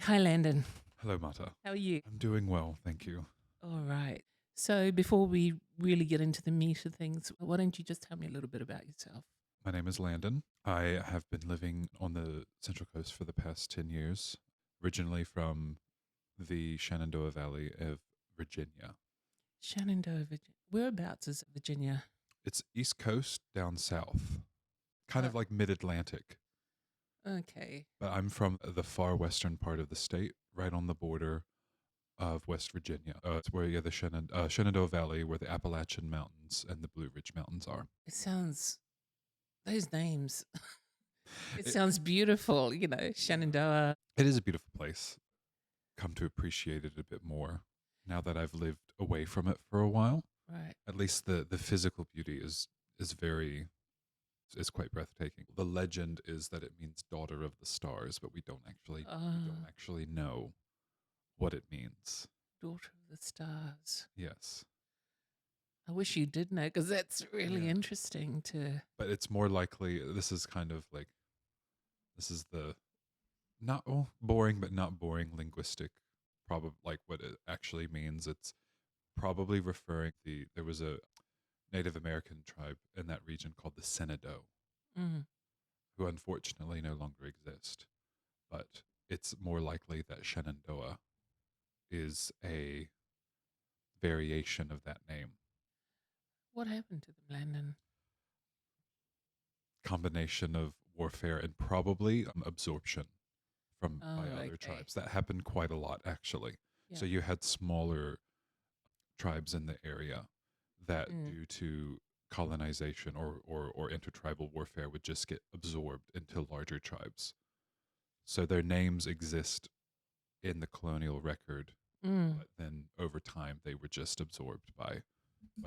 Hi, Landon. Hello, Mata. How are you? I'm doing well, thank you. All right. So, before we really get into the meat of things, why don't you just tell me a little bit about yourself? My name is Landon. I have been living on the Central Coast for the past 10 years, originally from the Shenandoah Valley of Virginia. Shenandoah, Virginia. Whereabouts is Virginia? It's East Coast down south, kind Uh, of like mid Atlantic, okay. but I'm from the far western part of the state, right on the border of West Virginia. It's where the Shenandoah Valley, where the Appalachian Mountains and the Blue Ridge Mountains are. It sounds, those names, it It, sounds beautiful, Shenandoah. it is a beautiful place. Come to appreciate it a bit more now that I've lived away from it for a while. Right. At least the physical beauty is quite breathtaking. The legend is that it means daughter of the stars, but we don't actually know what it means. Daughter of the stars. Yes. I wish you did know because that's really Yeah. interesting to. But it's more likely this is kind of like this is the not boring but not boring linguistic probably like what it actually means. It's probably referring there was a Native American tribe in that region called the Shenandoah, Mm. who unfortunately no longer exist. But it's more likely that Shenandoah is a variation of that name. What happened to them, Landon? Combination of warfare and probably absorption from Oh, by other okay. tribes. That happened quite a lot actually. Yeah. So you had smaller tribes in the area that Mm. due to colonization or intertribal warfare would just get absorbed into larger tribes. So their names exist in the colonial record, Mm. but then over time they were just absorbed by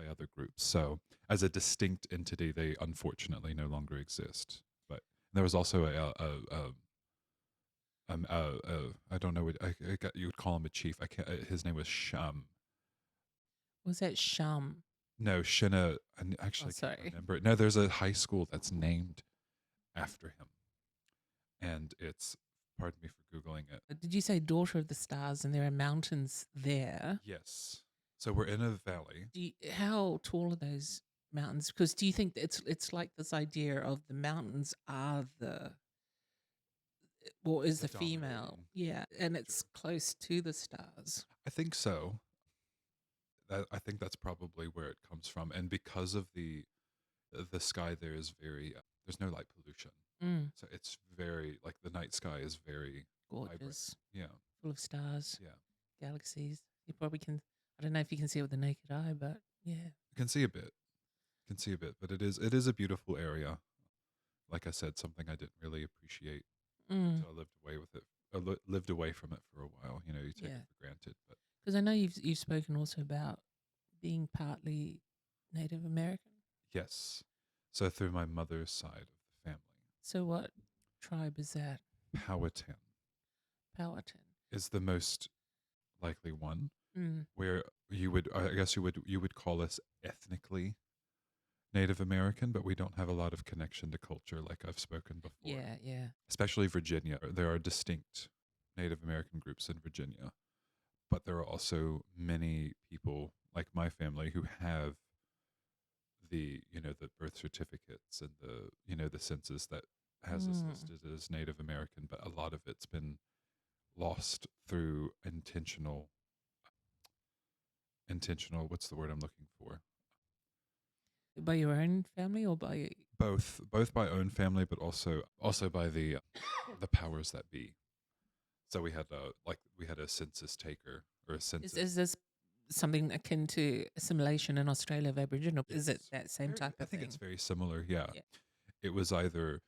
other groups. So as a distinct entity, they unfortunately no longer exist. But there was also I don't know what you would call him a chief. I can't. His name was Shum. Was that Shum? No, Shinna. I Oh, actually can't sorry. remember it. No, there's a high school that's named after him, and it's. Pardon me for googling it. Did you say Daughter of the Stars and there are mountains there? Yes. So we're in a valley. How tall are those mountains? Because do you think that it's like this idea of the mountains are the is The the female? dominating Yeah, and it's feature. close to the stars. I think so. I think that's probably where it comes from, and because of the sky there is very there's no light pollution, Mm, so it's very like the night sky is very vibrant. gorgeous, Yeah, full of stars, yeah. galaxies. You probably can. I don't know if you can see it with the naked eye, but yeah. You can see a bit, but it is a beautiful area. Like I said, something I didn't really appreciate Mm, until I lived away with it. Lived away from it for a while. You know, you take yeah. it for granted, but Because I know you've spoken also about being partly Native American. yes. So through my mother's side of the family, So what tribe is that? Powhatan Powhatan. is the most likely one Mm. where I guess you would call us ethnically Native American, but we don't have a lot of connection to culture like I've spoken before. Yeah, yeah. Especially Virginia. There are distinct Native American groups in Virginia, but there are also many people like my family who have the birth certificates and the census that has us Mm. listed as Native American, but a lot of it's been lost through intentional what's the word I'm looking for? By your own family or by Both by own family, but also by the powers that be. So we had a census taker or a census. is this something akin to assimilation in Australia of Aboriginal? Is it Yes. that same type I of think thing? it's very similar. Yeah, Yeah. it was either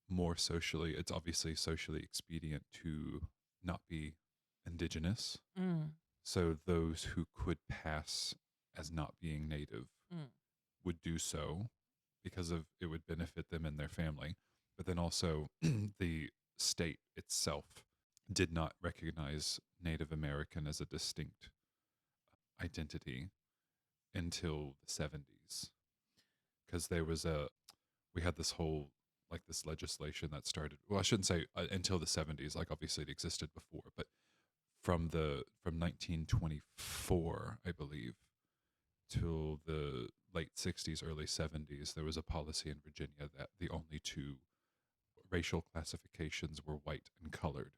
more socially. It's obviously socially expedient to not be indigenous. Mm. So those who could pass as not being native Mm. would do so because of it would benefit them and their family. But then also the state itself did not recognize Native American as a distinct identity until the 70s because we had this whole like this legislation that started, well, I shouldn't say until the 70s, like obviously it existed before, but from 1924, I believe, till the late 60s, early 70s, there was a policy in Virginia that the only two racial classifications were white and colored.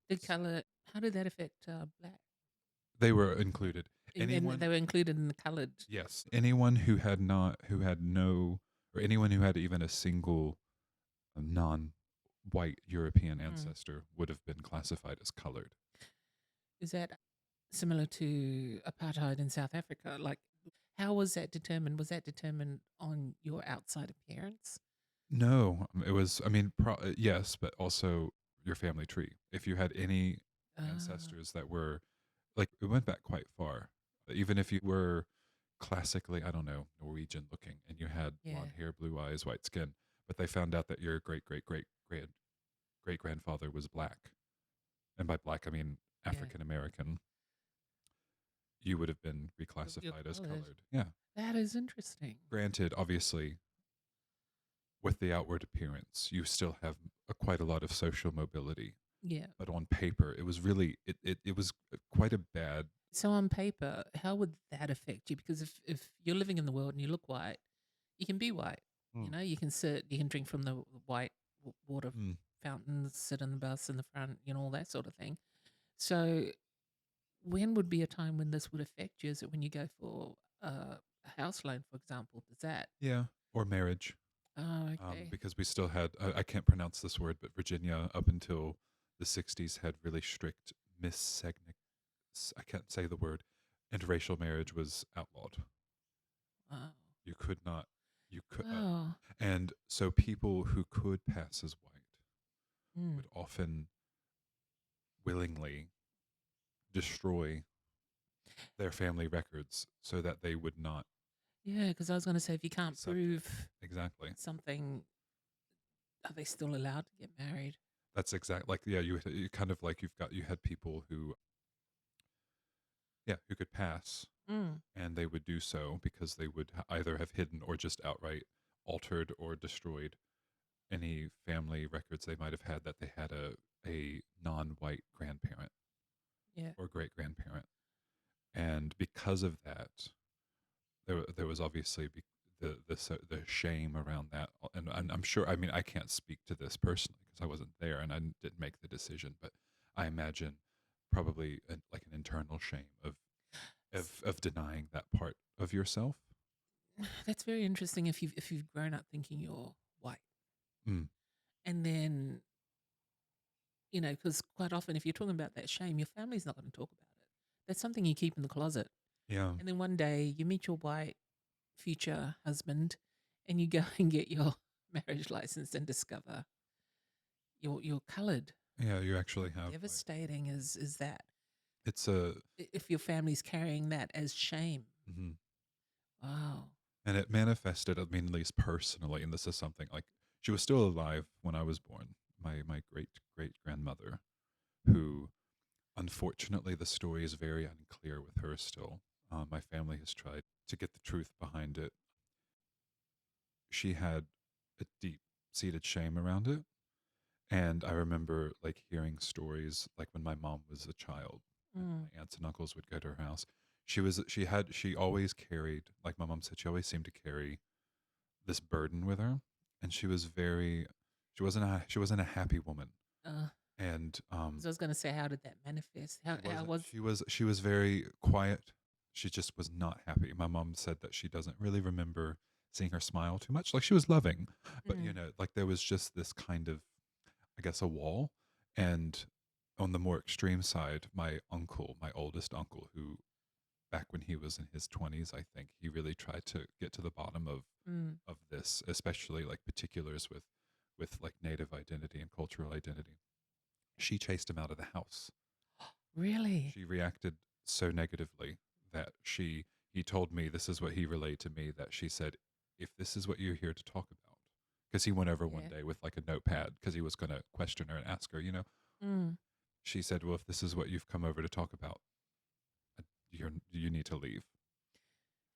The color, how did that affect black? They were included. And Anyone, they were included in the colored. yes, anyone who had not, who had no, or anyone who had even a single non-white European Mm. ancestor would have been classified as colored. Is that similar to apartheid in South Africa? Like, how was that determined? Was that determined on your outside appearance? No, it was. I mean, yes, but also your family tree. If you had any Uh, ancestors that were like, it went back quite far. Even if you were classically, I don't know, Norwegian looking, and you had yeah, blonde hair, blue eyes, white skin, but they found out that your great grandfather was black, and by black I mean yeah. African American, you would have been You're reclassified as colored. colored. Yeah. That is interesting. Granted, obviously, with the outward appearance, you still have quite a lot of social mobility. Yeah. But on paper, it was really it was quite a bad. So on paper, how would that affect you? Because if you're living in the world and you look white, you can be white. You Mm. know, you can sit, you can drink from the white water Mm. fountains, sit in the bus in the front, you know, all that sort of thing. So when would be a time when this would affect you? Is it when you go for a house loan, for example? Does that? Yeah, or marriage, Oh, okay. because we still had I can't pronounce this word, but Virginia up until the '60s had really strict miscegnation. I can't say the word, interracial marriage was outlawed. Wow. You could not, you could, Wow. and so people who could pass as white Mm. would often willingly destroy their family records so that they would not Yeah, because I was going to say, if you be can't subject. prove Exactly. something, are they still allowed to get married? That's exact. Like, yeah, you kind of like you had people who, yeah, who could pass, Mm. and they would do so because they would either have hidden or just outright altered or destroyed any family records they might have had that they had a non-white grandparent Yeah. or great grandparent, and because of that, there was obviously the shame around that, and I'm sure. I mean, I can't speak to this personally because I wasn't there and I didn't make the decision, but I imagine probably like an internal shame of denying that part of yourself. That's very interesting if you've grown up thinking you're white. Mm, And then, you know, because quite often if you're talking about that shame, your family's not going to talk about it. That's something you keep in the closet. yeah, And then one day you meet your white future husband and you go and get your marriage license and discover you're colored. yeah. You actually How have like devastating is that? it's a If your family's carrying that as shame. mhm. Wow. And it manifested. I mean, at least personally, and this is something like she was still alive when I was born. My great grandmother, who unfortunately the story is very unclear with her still. My family has tried to get the truth behind it. She had a deep seated shame around it. And I remember like hearing stories like when my mom was a child and Mm. my aunts and uncles would go to her house. She always carried, like my mom said, she always seemed to carry this burden with her. And she wasn't a happy woman. Uh, And 'Cause I was going to say, how did that manifest? How was? she was very quiet. She just was not happy. My mom said that she doesn't really remember seeing her smile too much. Like she was loving, but Mm. like there was just this kind of, I guess, a wall. And on the more extreme side, my uncle, my oldest uncle, who back when he was in his 20s, I think he really tried to get to the bottom Mm. of this, especially like particulars with like native identity and cultural identity. She chased him out of the house. Really? She reacted so negatively that he told me, this is what he relayed to me, that she said, if this is what you're here to talk about, because he went over one Yeah. day with like a notepad because he was going to question her and ask her, Mm. she said, well, if this is what you've come over to talk about, you need to leave.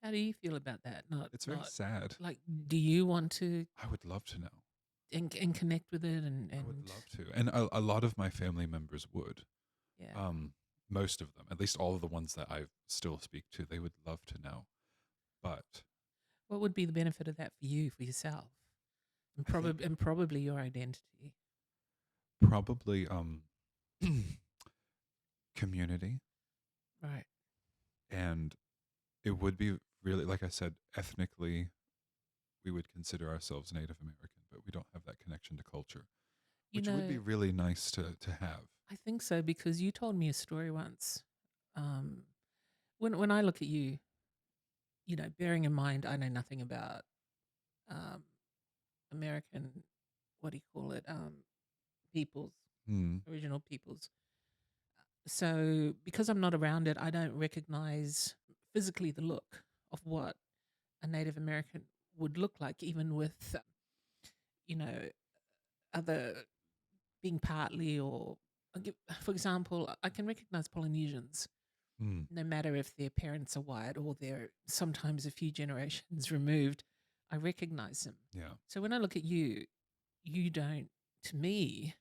How do you feel about that? Not It's very not sad. like, do you want to? I would love to know. and connect with it I would and love to, and a lot of my family members would. yeah. Most of them, at least all of the ones that I still speak to, they would love to know. But What would be the benefit of that for you, for yourself, I think and probably your identity? probably community, Right. and it would be really, like I said, ethnically, we would consider ourselves Native American, but we don't have that connection to culture, You which would be know, really nice to have. I think so because you told me a story once. Um, when I look at you, bearing in mind I know nothing about um, American, what do you call it, peoples, Hmm. original peoples. So because I'm not around it, I don't recognize physically the look of what a Native American would look like, even with you know other being partly or for example, I can recognize Polynesians Hmm. no matter if their parents are white or they're sometimes a few generations removed. I recognize them. Yeah. So when I look at you, you don't. To me,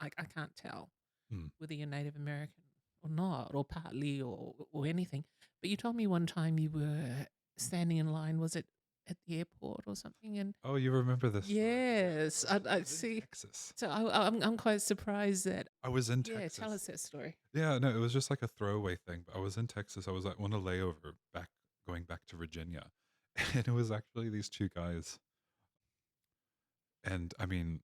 I can't tell Hmm. whether you're Native American or not, or partly, or anything. But you told me one time you were standing in line. Was it at the airport or something? And Oh, you remember this story? Yeah. yes, I I was in see. Texas. So I'm quite surprised that. I was in Yeah, tell Texas. us that story. Yeah, no, it was just like a throwaway thing. But I was in Texas. I was at one a layover going back to Virginia, and it was actually these two guys. And I mean,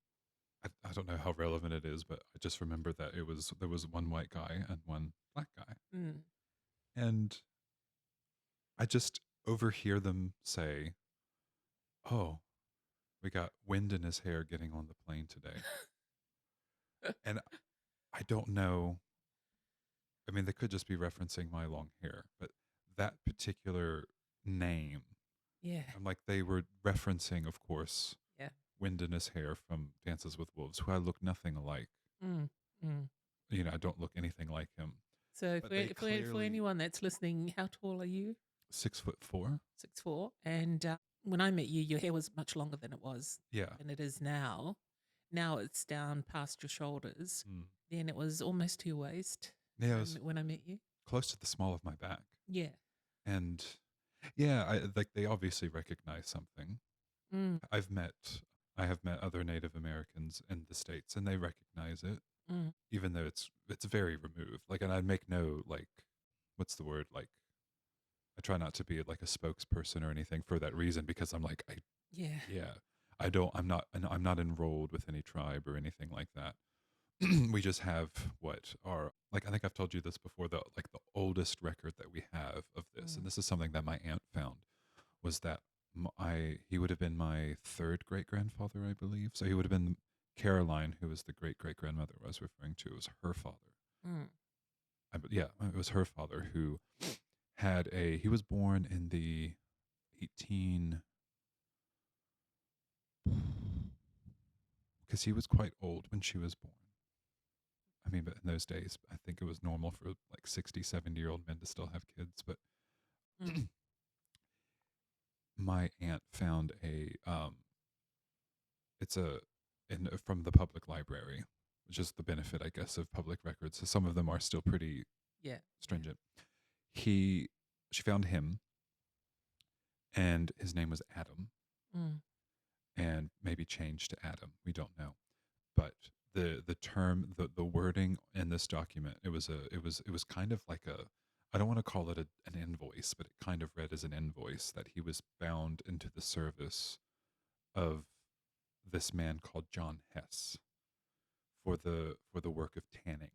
I don't know how relevant it is, but I just remember that there was one white guy and one black guy, Mm. and I just overhear them say, "Oh, we got wind in his hair getting on the plane today," and I don't know. I mean, they could just be referencing my long hair, but that particular name, Yeah, I'm like, they were referencing, of course, yeah. Wind in his hair from Dances with Wolves, who I look nothing alike. Mm. Mm. I don't look anything like him. So But they for clearly anyone that's listening, how tall are you? 6'4". 6'4". And when I met you, your hair was much longer Yeah. than it is now. Now it's down past your shoulders. Mm. Then it was almost to your waist Yeah, it was when I met you. close to the small of my back. Yeah. And yeah, they obviously recognize something. Mm. I've met I have met other Native Americans in the States and they recognize it, Mm. even though it's very removed. Like, and I'd make no, like, what's the word? Like, I try not to be like a spokesperson or anything for that reason, because I'm like, Yeah. yeah, I'm not enrolled with any tribe or anything like that. We just have what are, like, I think I've told you this before, the like the oldest record that we have of this, Mm. and this is something that my aunt found, was that he would have been my third great grandfather, I believe. So he would have been Caroline, who was the great great grandmother I was referring to. It was her father. Mm. Yeah, it was her father who he was born in the 18, because he was quite old when she was born. I mean, but in those days, I think it was normal for like 60, 70-year-old men to still have kids. But Mm. my aunt found it's from the public library, which is the benefit, I guess, of public records. So some of them are still pretty Yeah. Yeah. stringent. She found him, and his name was Adam, Mm. and maybe changed to Adam. We don't know, but the term, the wording in this document, it was kind of like a, I don't want to call it an invoice, but it kind of read as an invoice that he was bound into the service of this man called John Hess for the work of tanning,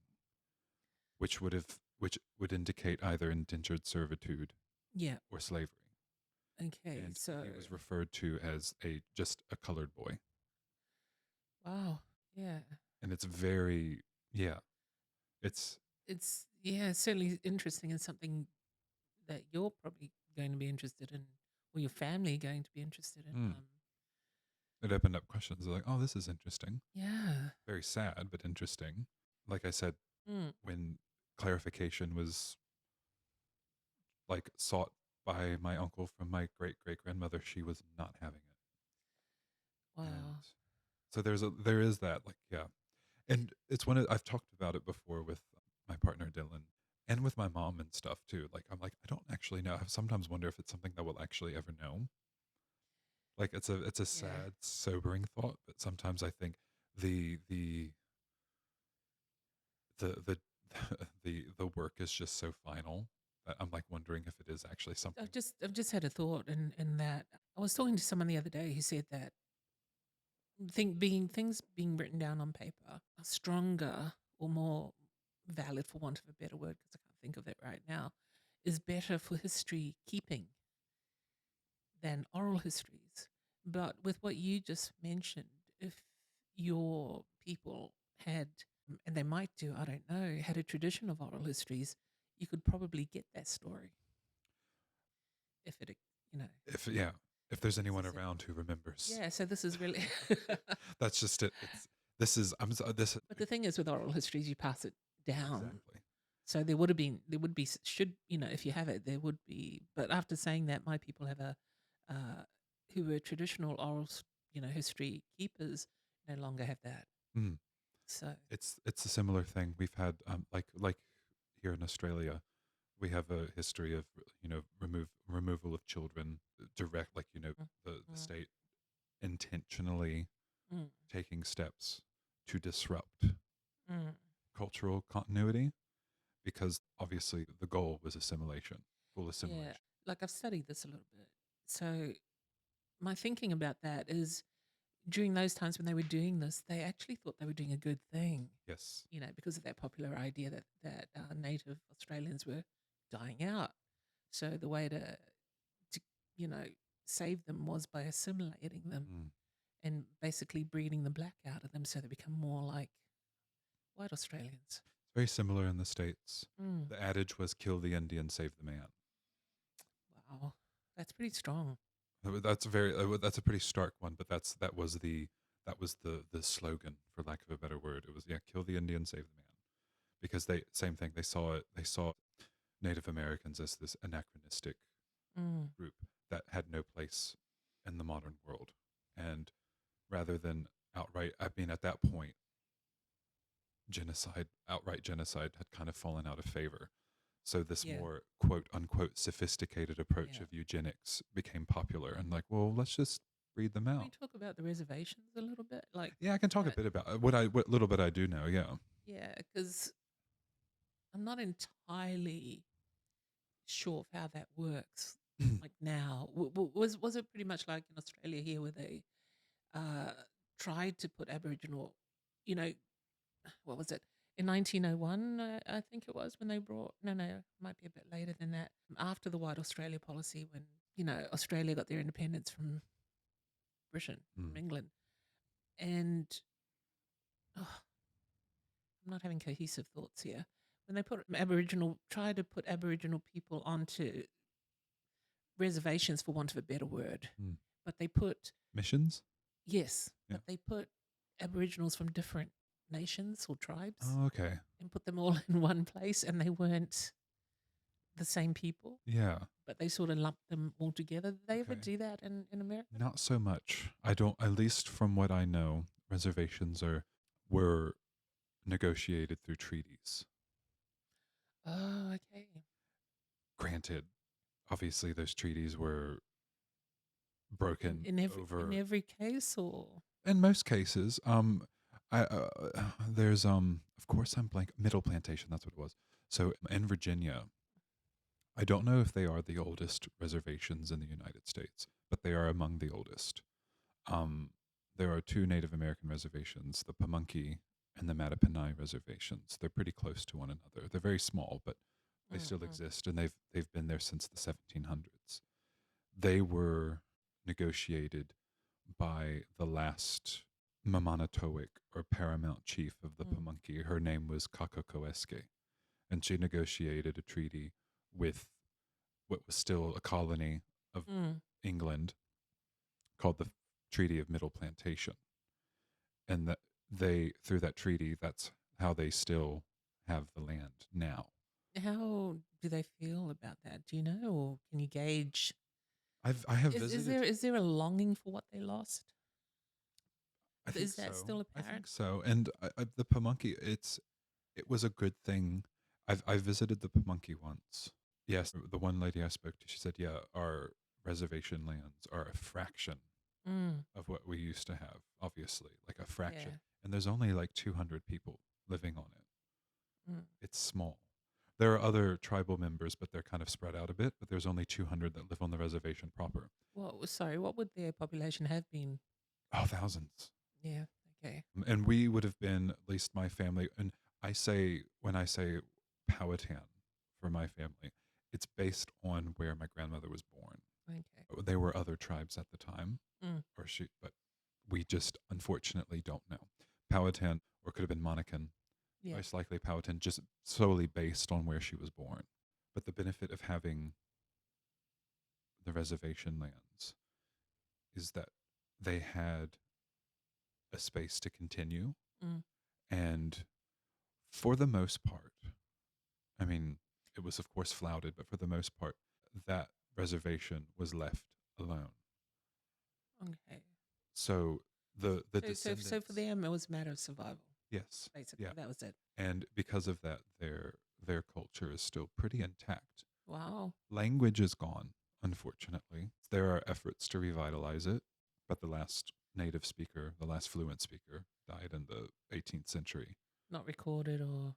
which would indicate either indentured servitude Yeah. or slavery. Okay. And So he was referred to as just a colored boy. wow. Yeah. And it's very, yeah, it's It's yeah, certainly interesting and something that you're probably going to be interested in, or your family going to be interested in. mm, it opened up questions like, oh, this is interesting. Yeah. Very sad, but interesting. Like I said, Mm. when clarification was like sought by my uncle from my great great grandmother, she was not having it. And Wow. So there is that, like, yeah. And it's I've talked about it before with my partner Dylan and with my mom and stuff too. Like I'm like, I don't actually know. I sometimes wonder if it's something that we'll actually ever know. Like it's a Yeah. sad, sobering thought, but sometimes I think the the the the work is just so final that I'm like wondering if it is actually something. I've just had a thought in that I was talking to someone the other day who said that things being written down on paper are stronger or more valid, for want of a better word, because I can't think of it right now, is better for history keeping than oral histories. But with what you just mentioned, if your people had, and they might do, I don't know, had a tradition of oral histories, you could probably get that story if it, you know, If yeah, if there's anyone existed. around who remembers, Yeah, so this is really. that's just it. It's this is I'm so- this But the thing is, with oral histories, you pass it down. exactly. So there would be, should, if you have it, there would be. But after saying that, my people have uh, who were traditional oral, history keepers, no longer have that. Mm. So, It's a similar thing. We've had like here in Australia, we have a history of removal of children direct, like mm, the mm, state intentionally mm, taking steps to disrupt mm, cultural continuity because obviously the goal was assimilation, full yeah, assimilation. like I've studied this a little bit. So my thinking about that is during those times when they were doing this, they actually thought they were doing a good thing, Yes. because of that popular idea that native Australians were dying out. So the way to you know save them was by assimilating them Mm. and basically breeding the black out of them, so they become more like white Australians. It's very similar in the States. Mm. The adage was kill the Indian, save the man. Wow, that's pretty strong. That's a pretty stark one, but that was the slogan, for lack of a better word. It was, yeah, kill the Indian, save the man, because same thing, they saw Native Americans as this anachronistic Mm. group that had no place in the modern world, and rather than outright, I mean, at that point, outright genocide had kind of fallen out of favor. So this Yeah, more quote unquote sophisticated approach yeah. of eugenics became popular, and like, well, let's just breed them Can we out. talk about the reservations a little bit? Like, Yeah, I can talk a uh, bit about what little bit I do know. Yeah. yeah, because I'm not entirely sure of how that works. Like now, was it pretty much like in Australia here, where they uh, tried to put Aboriginal, you know, what was it? In 1901, I think it was when they brought, no, no, it might be a bit later than that. After the White Australia policy, when, Australia got their independence from Britain, Mm. from England. And oh, I'm not having cohesive thoughts here. When they tried to put Aboriginal people onto reservations, for want of a better word, Mm. but they put, Missions. yes, Yeah. but they put Aboriginals from different nations or tribes Oh, okay. and put them all in one place, and they weren't the same people, Yeah. but they sort of lumped them all together. Did they ever Okay. do that in America? Not so much. I don't. At least from what I know, reservations were negotiated through treaties. Oh, okay. Granted, obviously those treaties were In broken in every in over every case, or in most cases. There's of course I'm blank, Middle Plantation, that's what it was. So in Virginia, I don't know if they are the oldest reservations in the United States, but they are among the oldest. Um, there are two Native American reservations, the Pamunkey and the Mattaponi reservations. They're pretty close to one another. They're very small, but they still mm-hmm. exist, and they've been there since the 1700s. They were negotiated by the last Mamanatoic or paramount chief of the Mm, Pamunkey. Her name was Kakakoeske, and she negotiated a treaty with what was still a colony of mm. England called the Treaty of Middle Plantation. And that they, through that treaty, that's how they still have the land now. How do they feel about that? Do you know, or can you gauge? I have Is visited. there is there a longing for what they lost? I think Is that so. still I think apparent? so. And the Pamunkey, it was a good thing. I visited the Pamunkey once. Yes, the one lady I spoke to, she said, "Yeah, our reservation lands are a fraction Mm, of what we used to have. Obviously, like a fraction. yeah. And there's only like 200 people living on it. Mm. It's small. There are other tribal members, but they're kind of spread out a bit. But there's only 200 that live on the reservation proper. Sorry, what would their population have been? Oh, thousands. Yeah. Okay. And we would have been, at least my family, and when I say Powhatan for my family, it's based on where my grandmother was born. Okay. There were other tribes at the time, Mm, but we just unfortunately don't know. Powhatan, or could have been Monacan, yeah. most likely Powhatan, just solely based on where she was born. But the benefit of having the reservation lands is that they had a space to continue. Mm. And for the most part, I mean, it was of course flouted, but for the most part, that reservation was left alone. Okay. So the So for descendants, them, it was a matter of survival. yes, Basically, yeah, that was it. and because of that, their culture is still pretty intact. Wow. Language is gone, unfortunately. There are efforts to revitalize it, but the last native speaker, the last fluent speaker, died in the 18th century. Not recorded or.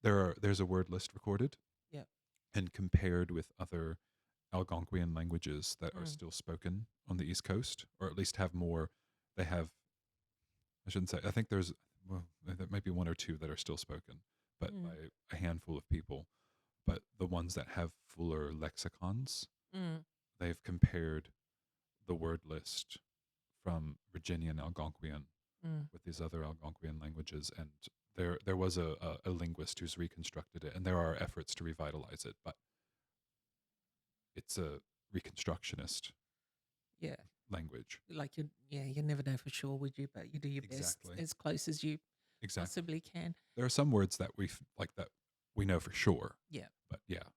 There's a word list recorded Yep. and compared with other Algonquian languages that are Mm. still spoken on the East Coast, or at least have more. They have, I shouldn't say, I think well, there might be one or two that are still spoken, but Mm. by a handful of people. But the ones that have fuller lexicons, Mm. they've compared the word list from Virginian Algonquian Mm. with these other Algonquian languages, and there was a linguist who's reconstructed it, and there are efforts to revitalize it, but it's a reconstructionist Yeah. language. Like you never know for sure, would you? But you do your best Exactly. as close as you Exactly. possibly can. There are some words that like that we know for sure, Yeah. but yeah.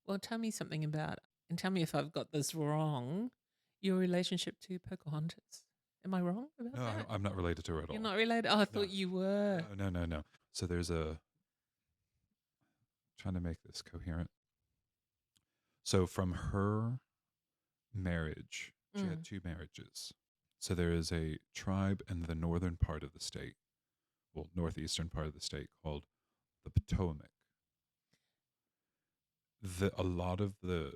Well, tell me something about, and tell me if I've got this wrong, your relationship to Pocahontas. Am I wrong about No, that? I'm not related to her at You're all. not related? Oh, I No, thought you were. no. So trying to make this coherent. So from her marriage, she had Mm. two marriages. So there is a tribe in the northern part of the state, well, northeastern part of the state, called the Potomac. A lot of the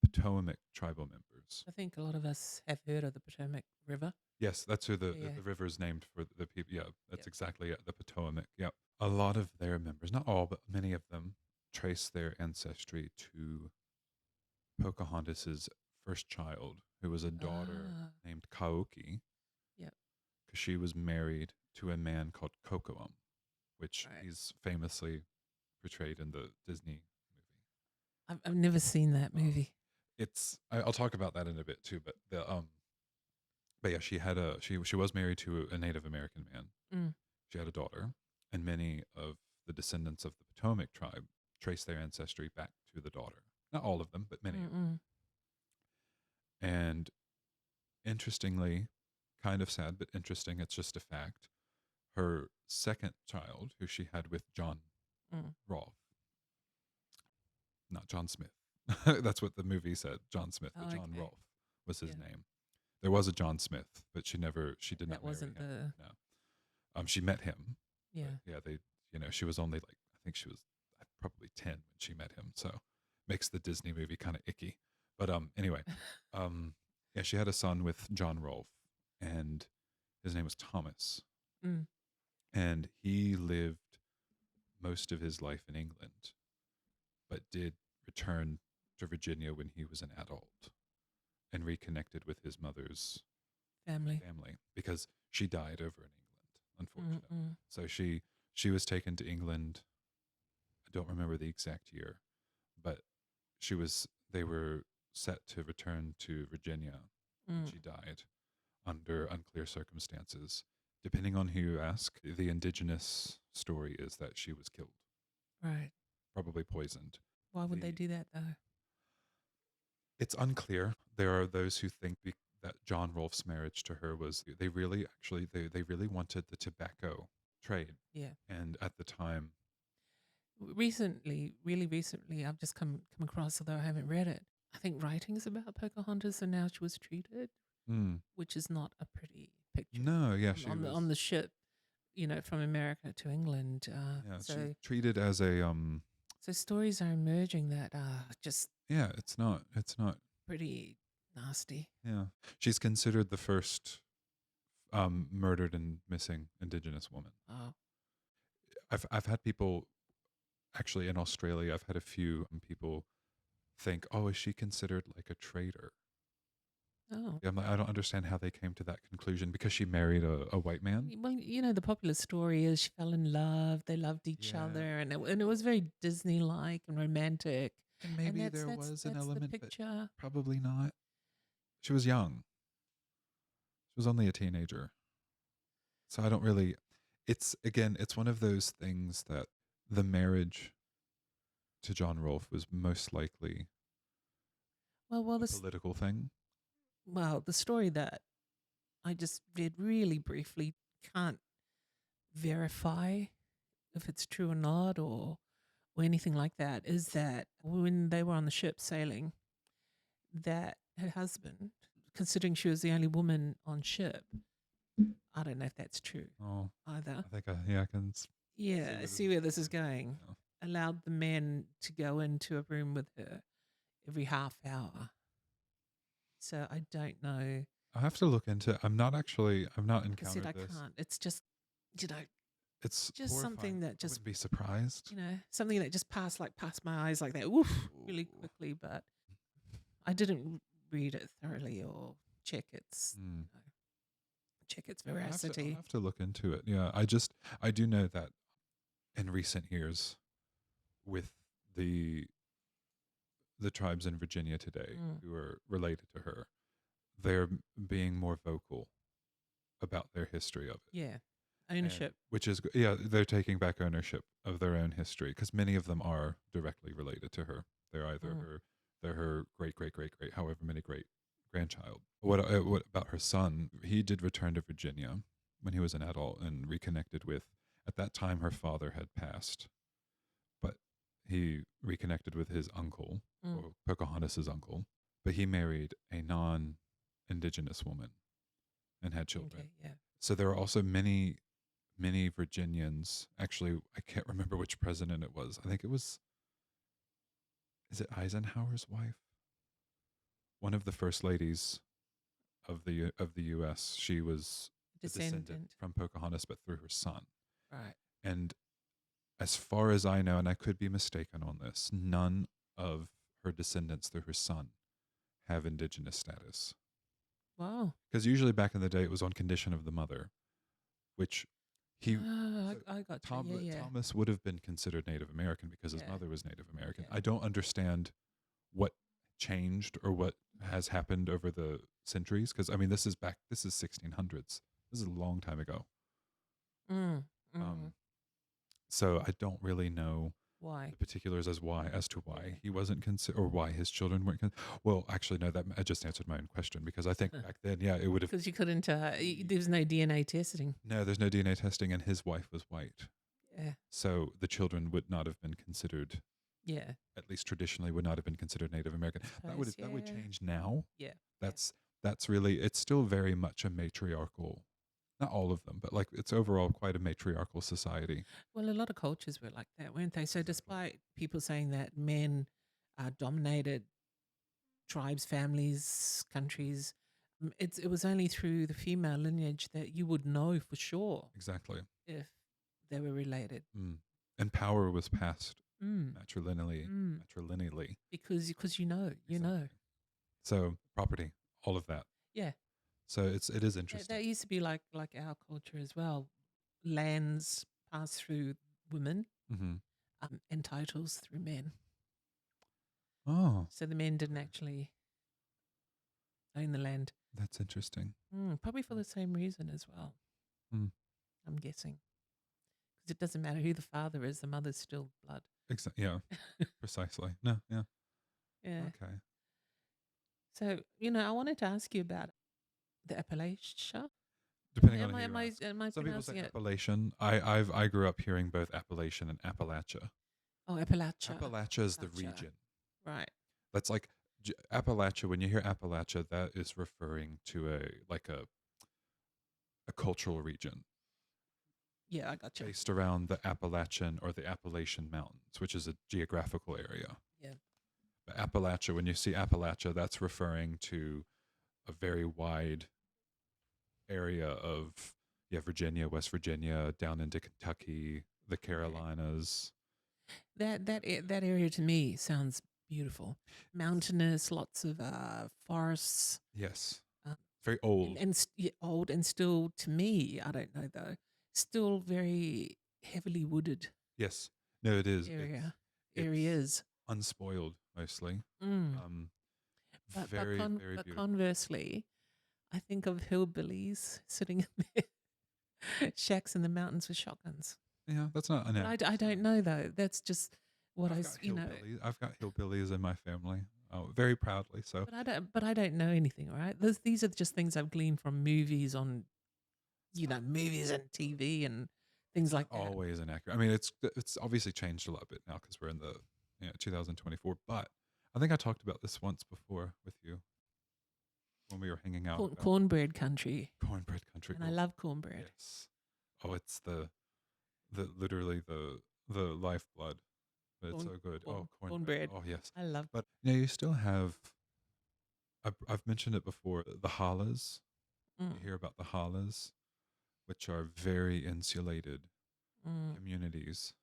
Potomac tribal members. I think a lot of us have heard of the Potomac River. Yes, that's who Yeah. the river is named for the people. Yeah, that's Yep. exactly it, the Potomac. Yep. A lot of their members, not all, but many of them, trace their ancestry to Pocahontas's first child, who was a daughter Ah. named Kauki, Yep. because she was married to a man called Kocoum, which Right. he's famously portrayed in the Disney movie. I've never seen that movie. I'll talk about that in a bit too, but yeah, she was married to a Native American man. Mm. She had a daughter, and many of the descendants of the Potomac tribe trace their ancestry back to the daughter. Not all of them, but many of them. Mm-mm. And interestingly, kind of sad, but interesting, it's just a fact. Her second child, who she had with John Mm. Rolfe, not John Smith. That's what the movie said, John Smith, but Oh, John okay. Rolfe was his Yeah. name. There was a John Smith, but she did That not marry wasn't him. the. No. She met him. Yeah. But yeah, she was only like, I think she was probably 10 when she met him. So makes the Disney movie kind of icky. But anyway, yeah, she had a son with John Rolfe, and his name was Thomas. Mm. And he lived most of his life in England, but did return to Virginia when he was an adult and reconnected with his mother's Family. because she died over in England, unfortunately. Mm-mm. So she was taken to England. I don't remember the exact year, but they were set to return to Virginia when Mm. she died under unclear circumstances. Depending on who you ask, the indigenous story is that she was killed, Right. probably poisoned. Why would they do that though? It's unclear. There are those who think that John Rolfe's marriage to her was they really actually they really wanted the tobacco trade. Yeah. And at the time, Recently, really recently, I've just come across, although I haven't read it. I think writings about Pocahontas and how she was treated, mm, which is not a pretty picture no, yeah, on, she on the was on the ship, from America to England. yeah, she was So treated as a so stories are emerging that are just yeah, it's not pretty nasty. yeah. She's considered the first murdered and missing Indigenous woman. Oh, I've had people actually in Australia. I've had a few people think, "Oh, is she considered like a traitor?" oh. Yeah, I'm like, I don't understand how they came to that conclusion because she married a white man. Well, the popular story is she fell in love. They loved each Yeah, other, and it was very Disney-like and romantic. and And maybe that's there that's was an that's the element, but picture. probably not. She was young. She was only a teenager. So I don't really. It's again, it's one of those things that the marriage to John Rolfe was most likely Well, a political thing. the story that I just read really briefly can't verify if it's true or not, or anything like that. Is that when they were on the ship sailing, that her husband, considering she was the only woman on ship, I don't know if that's true Oh, either. I think yeah, I can Yeah, I see this where is this is going. going. Yeah. Allowed the men to go into a room with her every half hour. So I don't know. I have to look into. I've not Like I said, encountered I this. can't. It's just, you know, It's just horrifying. something that I just, wouldn't be surprised. something that just passed my eyes like that, woof, really Ooh. quickly. But I didn't read it thoroughly or check its, Mm. check its I'll veracity. have to look into it. Yeah, I do know that in recent years, with the the tribes in Virginia today Mm, who are related to her, they're being more vocal about their history of it. yeah, And ownership. which is yeah, they're taking back ownership of their own history because many of them are directly related to her. They're either Mm, they're her great great great great however many great grandchild. What about her son? He did return to Virginia when he was an adult and reconnected with. At that time, her father had passed, but he reconnected with his uncle, mm, or Pocahontas's uncle. But he married a non-indigenous woman and had children. okay, yeah. So there are also many Virginians. Actually, I can't remember which president it was. I think it was, is it Eisenhower's wife? One of the first ladies of the U.S. She was a descendant Descendant. from Pocahontas, but through her son. Right. And as far as I know, and I could be mistaken on this, none of her descendants through her son have indigenous status. Wow. Because usually back in the day, it was on condition of the mother, which he Ah, so I got you. Yeah, yeah. Thomas would have been considered Native American because his Yeah. mother was Native American. Yeah. I don't understand what changed or what has happened over the centuries because I mean this is 1600s. This is a long time ago. Mm, Um, mm. so I don't really know Why? the particulars as to why Yeah. he wasn't considered or why his children weren't. Well, actually, no. That I just answered my own question because I think back then, yeah, it would have. Because you couldn't, there's no DNA testing. No, there's no DNA testing, and his wife was white, Yeah. so the children would not have been considered. Yeah. At least traditionally, would not have been considered Native American. Suppose, That would yeah. change now. Yeah. That's really it's still very much a matriarchal. Not all of them, but like it's overall quite a matriarchal society. Well, a lot of cultures were like that, weren't they? So, Exactly. despite people saying that men dominated tribes, families, countries, it was only through the female lineage that you would know for sure Exactly. if they were related. Mm. And power was passed Mm. matrilineally. Mm. Matrilineally. Because you know. Exactly. So property, all of that. Yeah. So it is That, interesting. that used to be like our culture as well. Lands pass through women, Mm-hmm. and titles through men. Oh, So the men didn't actually own the land. that's interesting. Probably for the same reason as well. Mm. I'm guessing. Because it doesn't matter who the father is, the mother's still blood. Yeah, precisely. No, yeah. Yeah. Okay. So, I wanted to ask you about The Appalachia? depending on Am who I you am I ask. am I Some people say pronouncing it? Appalachian. I grew up hearing both Appalachian and Appalachia. Oh, Appalachia. Appalachia is the Appalachia. region. Right. That's like Appalachia. When you hear Appalachia, that is referring to a cultural region Yeah, I gotcha. based around the Appalachian or the Appalachian Mountains, which is a geographical area. Yeah. But Appalachia, when you see Appalachia, that's referring to a very wide area of Virginia, West Virginia, down into Kentucky, the Okay. Carolinas. That area to me sounds beautiful. Mountainous, lots of forests, Yes, uh, very old. yeah, old and still to me, I don't know though, still very heavily wooded Yes, no, it is. area It's areas. unspoiled mostly. Mm. Um, But very very but beautiful. conversely, I think of hillbillies sitting in their shacks in the mountains with shotguns. Yeah, that's not But I inaccurate. don't know though. That's just what I've got you know. hillbillies. I've got hillbillies in my family. Oh, very proudly so. But I don't know anything, right? These are just things I've gleaned from movies on, movies and TV and things It's not like that. always inaccurate. I mean, it's obviously changed a lot bit now because we're in the 2024. But I think I talked about this once before with you when we were hanging out about Cornbread country, cornbread country. and I Oh, love cornbread. yes. Oh, it's the literally the lifeblood. But it's Corn, so good. Oh, cornbread. cornbread. Oh, yes. I love. But you still have. I've mentioned it before. The hollers. You Mm, hear about the hollers, which are very insulated mm, communities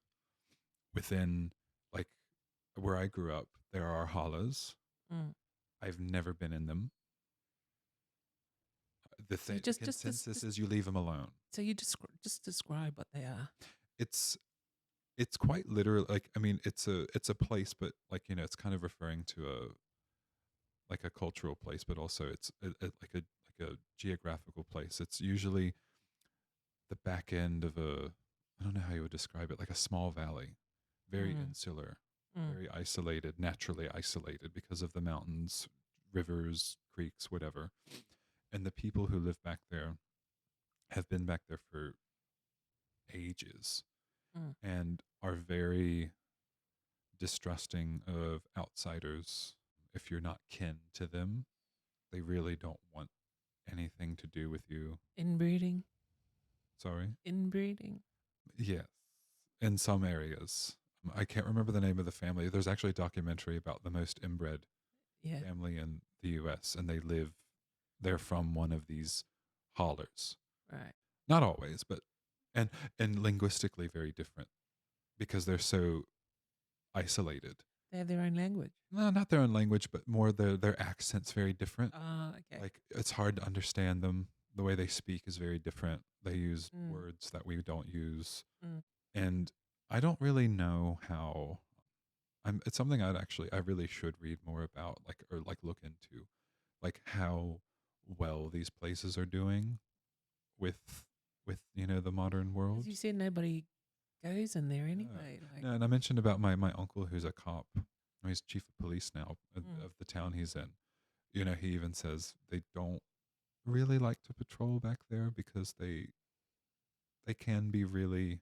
within, like, where I grew up. There are hollers. mm. I've never been in them. So you The consensus is you leave them alone. so you just describe what they are. It's it's quite literal. Like, I mean, it's a place, but like, it's kind of referring to a cultural place, but also it's like a geographical place. It's usually the back end of I don't know how you would describe it, like a small valley, very Mm, insular, mm, very isolated, naturally isolated because of the mountains, rivers, creeks, whatever. And the people who live back there have been back there for ages mm. and are very distrusting of outsiders. If you're not kin to them, they really don't want anything to do with you. Inbreeding, Sorry. inbreeding. Yes. In some areas. I can't remember the name of the family. There's actually a documentary about the most inbred Yeah, family in the US, and they're from one of these hollers. right. Not always, but and linguistically very different because they're so isolated. They have their own language. No, not their own language, but more their accent's very different. Ah, okay. Like, it's hard to understand them. The way they speak is very different. They use Mm, words that we don't use. mm, And I don't really know how it's something I really should read more about, like, or like look into, like, how well these places are doing with the modern as world. you said, nobody goes in there Yeah. anyway. Like, No, and I mentioned about my uncle who's a cop. He's chief of police now mm, of the town he's in. He even says they don't really like to patrol back there because they can be really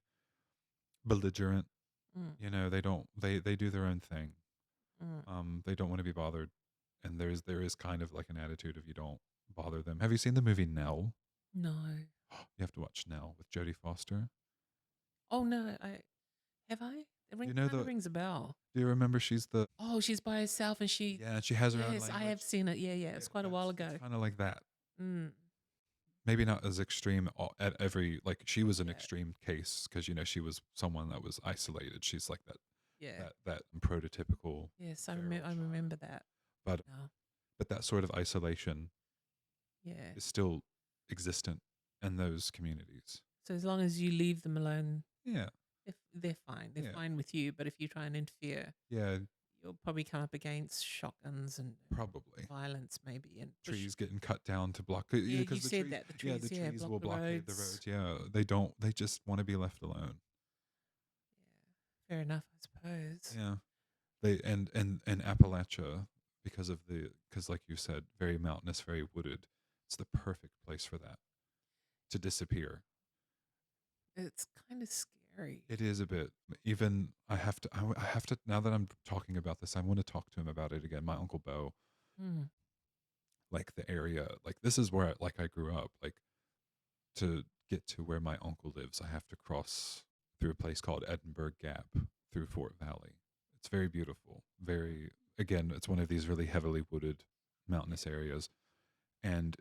belligerent. mm, They don't they do their own thing. mm. They don't want to be bothered, and there is kind of like an attitude of you don't bother them. Have you seen the movie Nell? No. You have to watch Nell with Jodie Foster. Oh no, I have I. You know Kind of the rings a bell. Do you remember she's the Oh, she's by herself and she. yeah, and she has her own Yes, I have language. seen it. Yeah, yeah. Yeah, It's quite a while it's ago. kind of like that. Mm, Maybe not as extreme at every, like, she was an yeah, extreme case because she was someone that was isolated. She's like that yeah. that prototypical Yes, feral I child. remember that. But Now, that sort of isolation yeah. is still existent in those communities. So as long as you leave them alone, Yeah, if they're fine, they're yeah, fine with you. But if you try and interfere, yeah. you'll probably come up against shotguns and Probably violence, maybe, and trees getting cut down to block Yeah, you because said that the trees, the trees block will the blockade the roads. roads. Yeah, they just want to be left alone. Yeah, fair enough, I suppose. Yeah, they and Appalachia, because like you said, very mountainous, very wooded. It's the perfect place for that to disappear. It's kind of scary. It is a bit. Even I have to. Now that I'm talking about this, I want to talk to him about it again. My uncle Bo, Mm. like the area, like this is where I grew up. Like to get to where my uncle lives, I have to cross through a place called Edinburgh Gap through Fort Valley. It's very beautiful. Very again, it's one of these really heavily wooded mountainous areas, and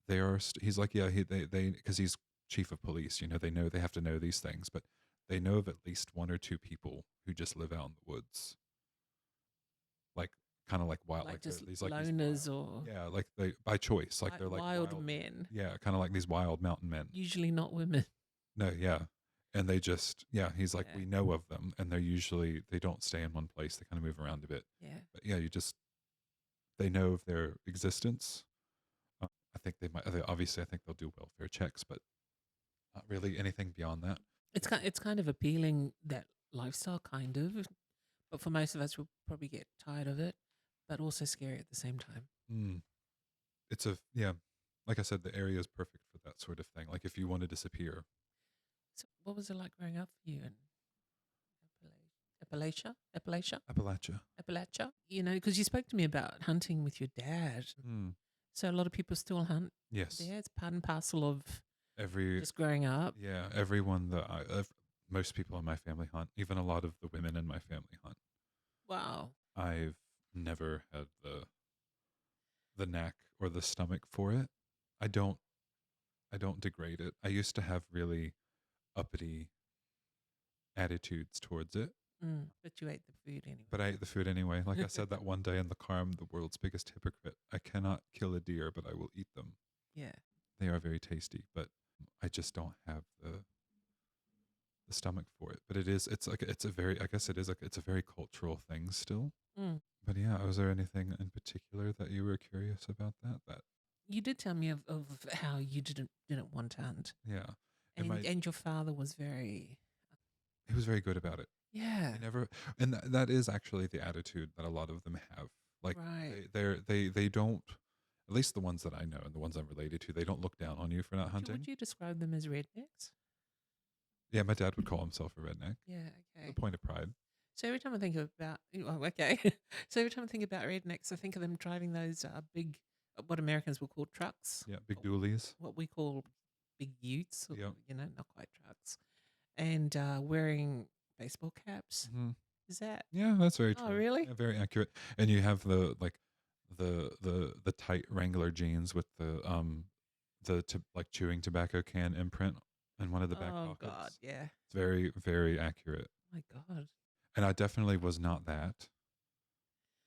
they are. He's like, yeah, they because he's chief of police. You know, they know they have to know these things, but they know of at least one or two people who just live out in the woods, like kind of like wild, Like like they're just these wild, loners or yeah, like they by choice, like they're like wild wild, men, yeah, kind of like these wild mountain men. usually not women. No, yeah, and they just, yeah, he's like, Yeah. we know of them, and they're usually they don't stay in one place. They kind of move around a bit, Yeah. but yeah, you just they know of their existence. I think they might. Obviously, I think they'll do welfare checks, but not really anything beyond that. It's kind of appealing, that lifestyle, kind of, but for most of us, we'll probably get tired of it, but also scary at the same time. Mm. It's a yeah, like I said, the area is perfect for that sort of thing. Like if you want to disappear, So, what was it like growing up for you in Appalachia? Appalachia? Appalachia. Appalachia? You know, because you spoke to me about hunting with your dad. Mm. So a lot of people still hunt Yes, there. It's part and parcel of every just growing up. yeah, everyone that most people in my family hunt. Even a lot of the women in my family hunt. Wow. I've never had the knack or the stomach for it. I don't I don't degrade it. I used to have really uppity attitudes towards it, But you ate the food anyway. but I ate the food anyway. Like I said that one day in the car, I'm the world's biggest hypocrite. I cannot kill a deer, but I will eat them. Yeah. They are very tasty, but I just don't have the stomach for it. But it's like it's a very I guess it is like it's a very cultural thing still. Mm. But yeah, was there anything in particular that you were curious about that You did tell me of how you didn't want to hunt, yeah. And and my and your father was very, he was very good about it. yeah, He never and that is actually the attitude that a lot of them have. Like right. they don't, at least the ones that I know and the ones I'm related to, they don't look down on you for not Would hunting. you describe them as rednecks? Yeah, my dad would call himself a redneck. Yeah. The Okay. point of pride. So every time I think about, oh, okay. So every time I think about rednecks, I think of them driving those big, what Americans will call trucks, Yeah, big or doolies. what we call big utes, or, Yeah. not quite trucks, and wearing baseball caps. Hmm. Is that? Yeah, that's very Oh, true. really? Yeah, very accurate. And you have the like the tight Wrangler jeans with like chewing tobacco can imprint in one of the back Oh God, pockets. yeah. It's very very accurate. My God, And I definitely was not that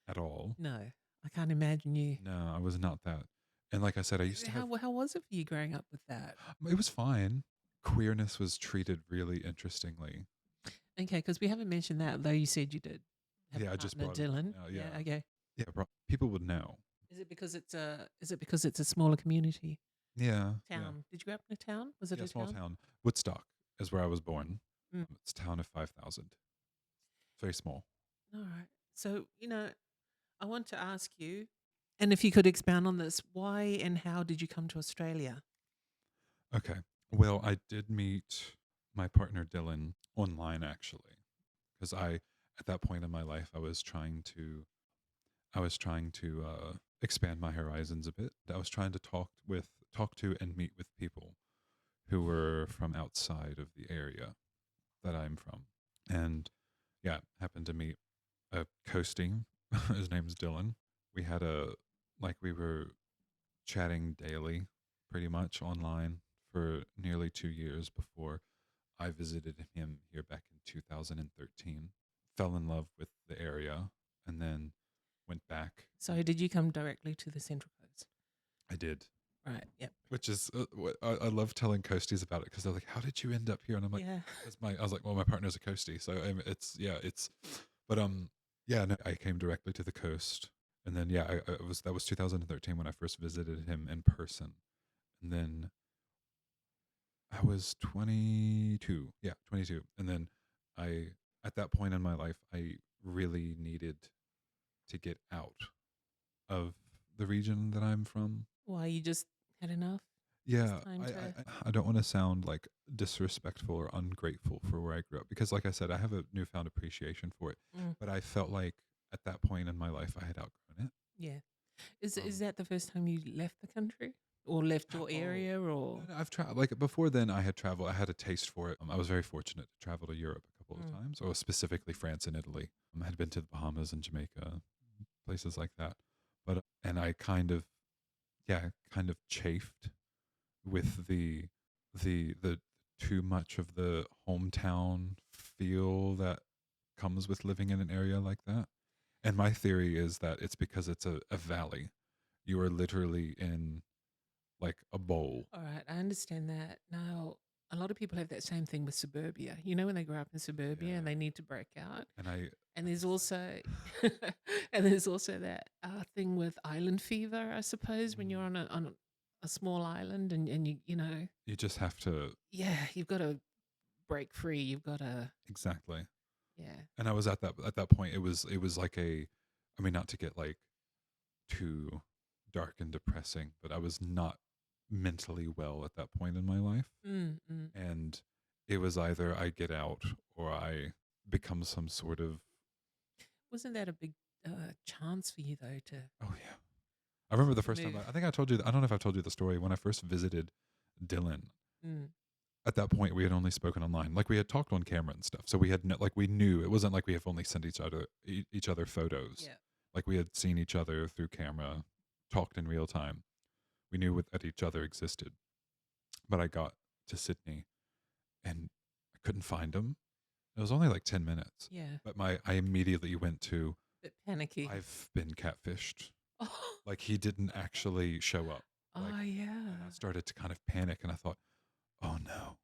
at all. no, I can't imagine you. No, I was not that. And like I said, I used to have How was it for you growing up with that? it was fine. Queerness was treated really interestingly. Okay, because we haven't mentioned that, though you said you did have Yeah, a I just partner, brought it up Dylan. now. Yeah. Yeah. Okay. Yeah, people would know. Is it because it's a smaller community Yeah. Yeah. town? Did you grow up in a town? Was it Yeah, a small town? town. Woodstock is where I was born. Mm. It's a town of 5,000. Very small. All right. So I want to ask you, and if you could expound on this, why and how did you come to Australia? Okay. Well, I did meet my partner Dylan online actually, because at that point in my life, I was trying to expand my horizons a bit. I was trying to talk to and meet with people who were from outside of the area that I'm from, and yeah, happened to meet a coasting. His name's Dylan. We had we were chatting daily, pretty much online for nearly 2 years before I visited him here back in 2013. Fell in love with the area and then went back. So did you come directly to the Central Coast? I did, Right. Yep. which is I love telling coasties about it because they're like, "How did you end up here?" And I'm like, Yeah. I was like, "Well, my partner's a coastie, so but yeah, no, I came directly to the coast, and then yeah, that was 2013 when I first visited him in person, and then I was 22, yeah, 22, and then I at that point in my life I really needed to get out of the region that I'm from. Why, you just had enough. It's Yeah, time to. I don't want to sound like disrespectful or ungrateful for where I grew up because, like I said, I have a newfound appreciation for it. Mm, But I felt like at that point in my life, I had outgrown it. yeah. Is Um, that the first time you left the country or left your oh, area or? no, I've traveled like before then. I had traveled. I had a taste for it. I was very fortunate to travel to Europe a couple of Mm, times, or specifically France and Italy. I had been to the Bahamas and Jamaica, places like that. But and I kind of chafed with the too much of the hometown feel that comes with living in an area like that. And my theory is that it's because it's a valley. You are literally in like a bowl. all right, I understand that. Now, a lot of people have that same thing with suburbia. You know, when they grow up in suburbia and Yeah. they need to break out. And I And there's also, and there's also that thing with island fever, I suppose, when you're mm, on a small island and you know, you just have to yeah, you've got to break free. You've got to, exactly. yeah. And I was at that point it was like a I mean not to get like too dark and depressing, but I was not mentally well at that point in my life. Mm, mm. And it was either I get out or I become some sort of Wasn't that a big chance for you though oh yeah. I remember the to first time move? I think I told you I don't know if I've told you the story when I first visited Dylan. Mm, At that point, we had only spoken online. Like we had talked on camera and stuff, so we had like we knew it wasn't like we have only sent each other photos. yeah. Like we had seen each other through camera, talked in real time. We knew that each other existed. But I got to Sydney and I couldn't find him. It was only like 10 minutes, Yeah. but I immediately went to Bit panicky. I've been catfished. Oh, Like he didn't actually show up. Like, oh and I yeah. started to kind of panic, and I thought, oh no,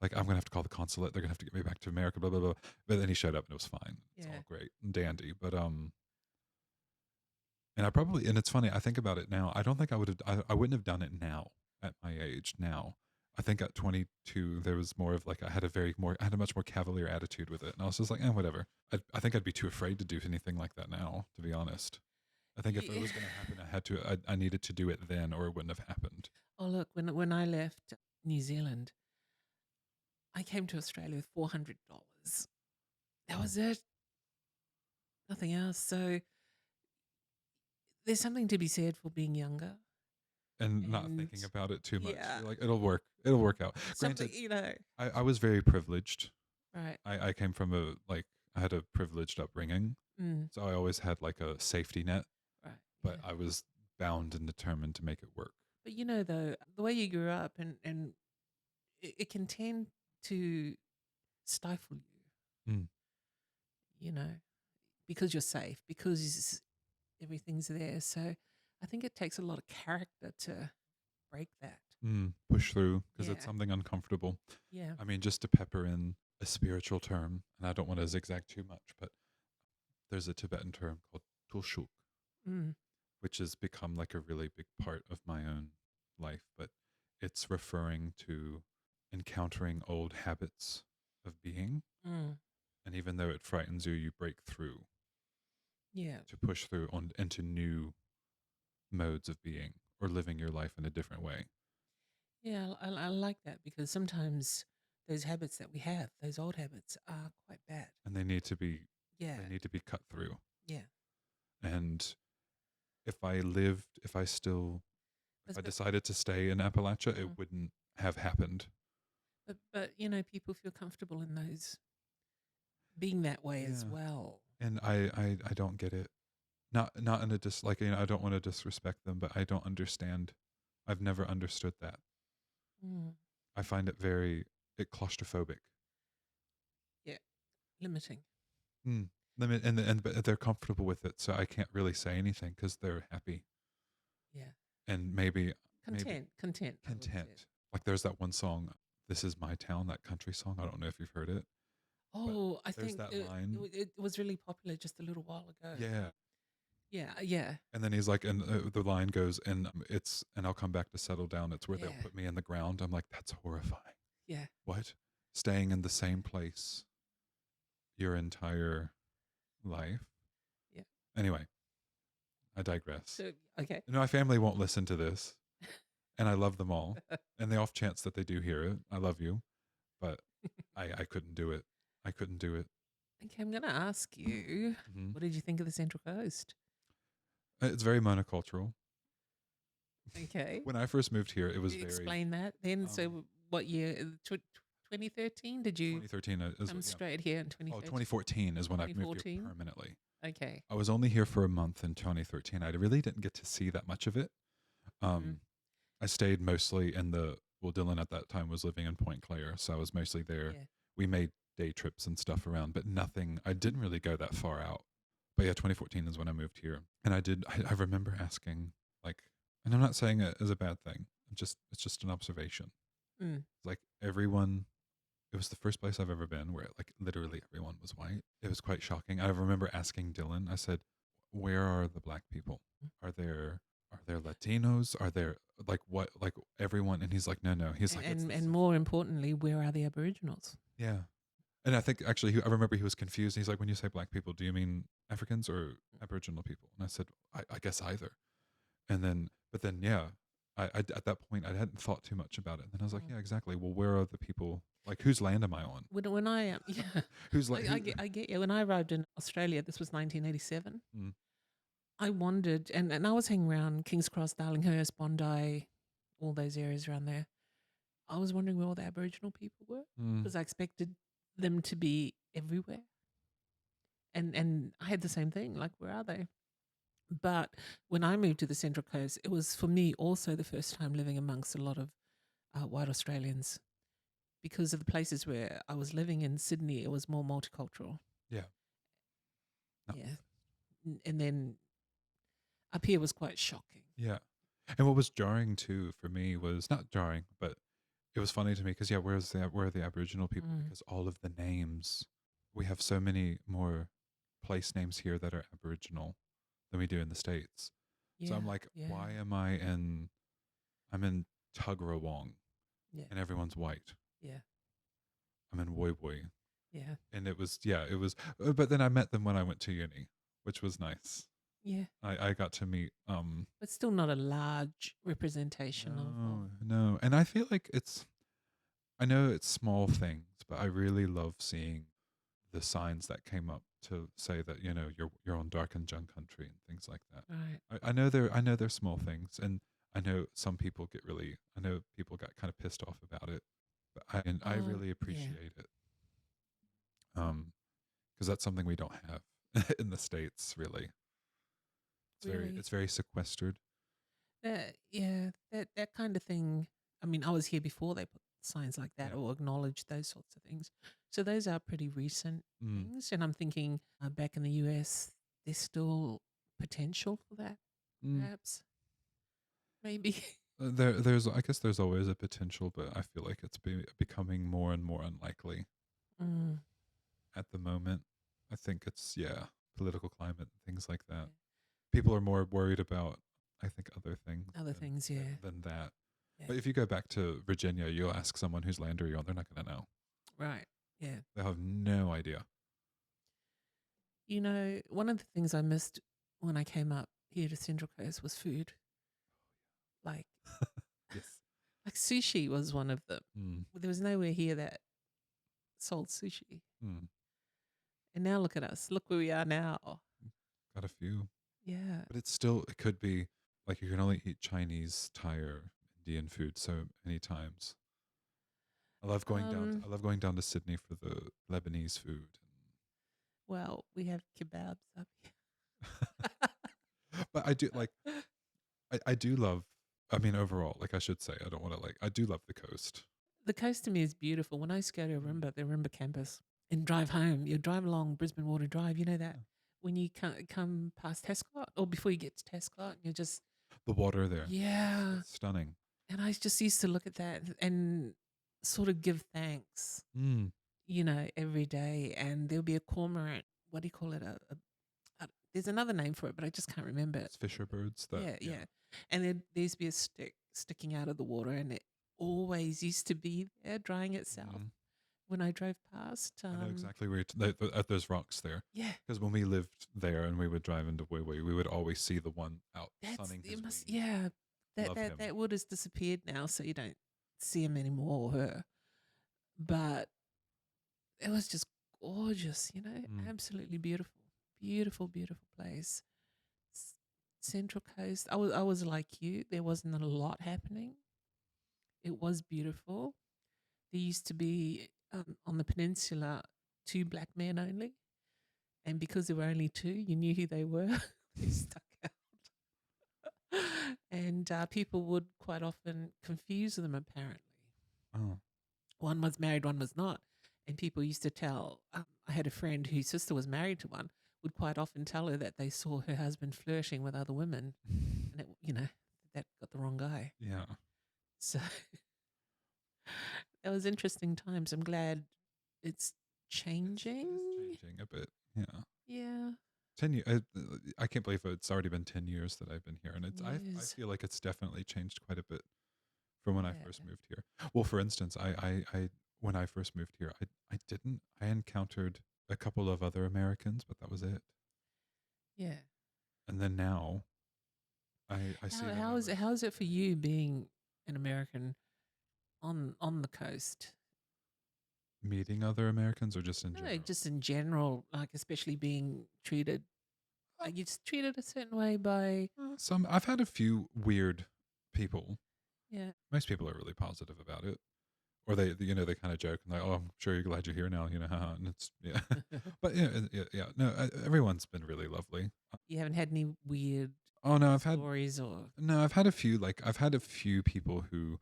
like I'm gonna have to call the consulate. They're gonna have to get me back to America. Blah blah blah. But then he showed up, and it was fine. It's Yeah. all great and dandy. But and I probably and it's funny. I think about it now. I don't think I would have. I wouldn't have done it now at my age. Now, I think at 22 there was more of like I had a much more cavalier attitude with it, and I was just like, whatever. I think I'd be too afraid to do anything like that now. To be honest, I think if it Yeah. was going to happen, I needed to do it then, or it wouldn't have happened. Oh look, when I left New Zealand, I came to Australia with $400. That was it. Nothing else. So there's something to be said for being younger And not and thinking about it too much. yeah, You're like, it'll work. It'll work out. something Granted, you know. I was very privileged. Right. I came from I had a privileged upbringing. Mm, So I always had like a safety net, right. but Yeah. I was bound and determined to make it work. But you know though, the way you grew up and it can tend to stifle you. Mm. You know, because you're safe, because everything's there. So I think it takes a lot of character to break that. Push through because it's Yeah. something uncomfortable. Yeah. I mean, just to pepper in a spiritual term, and I don't want to zigzag too much, but there's a Tibetan term called tulshuk, Mm, which has become like a really big part of my own life, but it's referring to encountering old habits of being. mm, And even though it frightens you, you break through yeah. to push through on into new modes of being or living your life in a different way. Yeah. I like that because sometimes those habits that we have, those old habits, are quite bad. And Yeah. they need to be cut through. Yeah. And if I But, decided to stay in Appalachia, mm, it wouldn't have happened. but you know, people feel comfortable in those being that way as Yeah. well. And I don't get it. Not in a like I don't want to disrespect them, but I don't understand. I've never understood that. Mm, I find it very claustrophobic. yeah. Limiting. Mm. But they're comfortable with it, so I can't really say anything because they're happy Yeah. and maybe Content. I would say. content. Like there's that one song, "This Is My Town," that country song. I don't know if you've heard it, but Oh, I there's think that line. it was really popular just a little while ago. Yeah, Yeah, yeah, and then he's like, and the line goes, and I'll come back to settle down. It's where they'll yeah, put me in the ground. I'm like, that's horrifying. yeah, What? Staying in the same place your entire life? yeah. Anyway, I digress. So okay, No, my family won't listen to this. and I love them all. And the off chance that they do hear it, I love you, but I couldn't do it. I couldn't do it. Okay, I'm going to ask you, Hmm. what did you think of the Central Coast? It's very monocultural. Okay. When I first moved here, it was very Explain that then. um, So, what year? 2013? Did you 2013 is come yeah. straight here in Oh, 2013? 2014 is when I moved here 2014? permanently. Okay. I was only here for a month in 2013. I really didn't get to see that much of it. Mm, I stayed mostly in well, Dylan at that time was living in Point Claire, so I was mostly there. yeah. We made day trips and stuff around, but nothing, I didn't really go that far out. But yeah, 2014 is when I moved here. And I remember asking, like, and I'm not saying it is a bad thing, it's just an observation. Mm. Like, everyone, it was the first place I've ever been where, like, literally everyone was white. It was quite shocking. I remember asking Dylan, I said, where are the black people? Are there Latinos? Are there like what like everyone? And he's like, no. He's like, it's the And more importantly, where are the Aboriginals? yeah. And I think actually, I remember he was confused. He's like, when you say black people, do you mean Africans or Aboriginal people? And I said, I guess either. And then, but then, yeah, I at that point I hadn't thought too much about it. And then I was like, Mm. yeah, exactly. Well, where are the people? Like, whose land am I on? When I yeah, Who's like, I get you. When I arrived in Australia, this was 1987. Mm, I wondered, and I was hanging around King's Cross, Darlinghurst, Bondi, all those areas around there. I was wondering where all the Aboriginal people were mm, because I expected them to be everywhere. And I had the same thing. Like, where are they? But when I moved to the Central Coast, it was for me also the first time living amongst a lot of white Australians because of the places where I was living in Sydney. It was more multicultural. yeah, no, Yeah, and then up here was quite shocking. yeah. And what was jarring too for me was not jarring, but it was funny to me because yeah, where are the Aboriginal people? Mm. Because all of the names, we have so many more place names here that are Aboriginal than we do in the States. So Yeah, I'm like, yeah, why am I'm in Tuggerawong yeah, and everyone's white. yeah, I'm in Woy Woy. yeah, And it was, but then I met them when I went to uni, which was nice. yeah. I got to meet, But still not a large representation of no. And I feel like I know it's small things, but I really love seeing the signs that came up to say that you're on dark and junk country and things like that. right. I know they're small things, and I know some people I know people got kind of pissed off about it, but I really Yeah. appreciate it, because that's something we don't have in the States. Really, Really. it's very sequestered. Yeah, that kind of thing. I mean, I was here before they put signs like that Yeah. or acknowledge those sorts of things. So those are pretty recent Mm. things. And I'm thinking back in the US, there's still potential for that, Mm. perhaps. Maybe. There's I guess there's always a potential, but I feel like it's becoming more and more unlikely Mm, at the moment. I think it's political climate, things like that. yeah. People are more worried about, I think, other things Other things, yeah. than that. Yeah. But if you go back to Virginia, you'll ask someone whose land are you on, they're not going to know. Right. Yeah. They'll have no idea. You know, one of the things I missed when I came up here to Central Coast was food. Like, Yes. like sushi was one of them. Mm. There was nowhere here that sold sushi. Mm. And now look at us. Look where we are now. Got a few. Yeah. But it could be like you can only eat Chinese, Thai, or Indian food so many times. I love going down to Sydney for the Lebanese food. Well, we have kebabs up But I do here. I do love, I mean, overall, like I should say, I don't want to I do love the coast. The coast to me is beautiful. When I used to go to Rimba, the Rimba campus, and drive home, you drive along Brisbane Water Drive, you know that? Yeah. When you come past Tescott, or before you get to Tescott, you're just, The water there, yeah. it's stunning. And I just used to look at that and sort of give thanks, Mm. every day. And there'll be a cormorant. What do you call it? There's another name for it, but I just can't remember it. It's fisher birds that, Yeah. And there used to be a stick sticking out of the water, and it always used to be there drying itself Mhm. when I drove past. I know exactly where at those rocks there. Yeah. Because when we lived there and we would drive into Wei Wei, we would always see the one out sunning his wings. Yeah. That Love that him. that wood has disappeared now, so you don't see him anymore or her. But it was just gorgeous, Mm. absolutely beautiful, beautiful, beautiful place. S- Central Coast. I was like you. There wasn't a lot happening. It was beautiful. There used to be on the peninsula 2 black men only, and because there were only 2, you knew who they were. They stuck out, and people would quite often confuse them. Apparently, Oh. one was married, one was not, and people used to tell. I had a friend whose sister was married to one. Would quite often tell her that they saw her husband flirting with other women, and that got the wrong guy. Yeah. So that was interesting times. I'm glad it's changing. It is changing a bit. Yeah. Yeah. 10 years. I can't believe it's already been 10 years that I've been here. And I Yes. feel like it's definitely changed quite a bit from when I Yeah. first moved here. Well, for instance, when I first moved here, I encountered a couple of other Americans, but that was it. Yeah. And then now I see How them how is it almost how is it for you being an American on the coast? meeting other Americans or just in No, general. just in general, like especially being treated. Uh, Like you just treated a certain way by. Some I've had a few weird people. Yeah. Most people are really positive about it. Or they kind of joke and like, oh, I'm sure you're glad you're here now, haha. And it's, yeah. But yeah. No, everyone's been really lovely. You haven't had any weird Oh no, stories or. I've had a few, like, I've had a few people who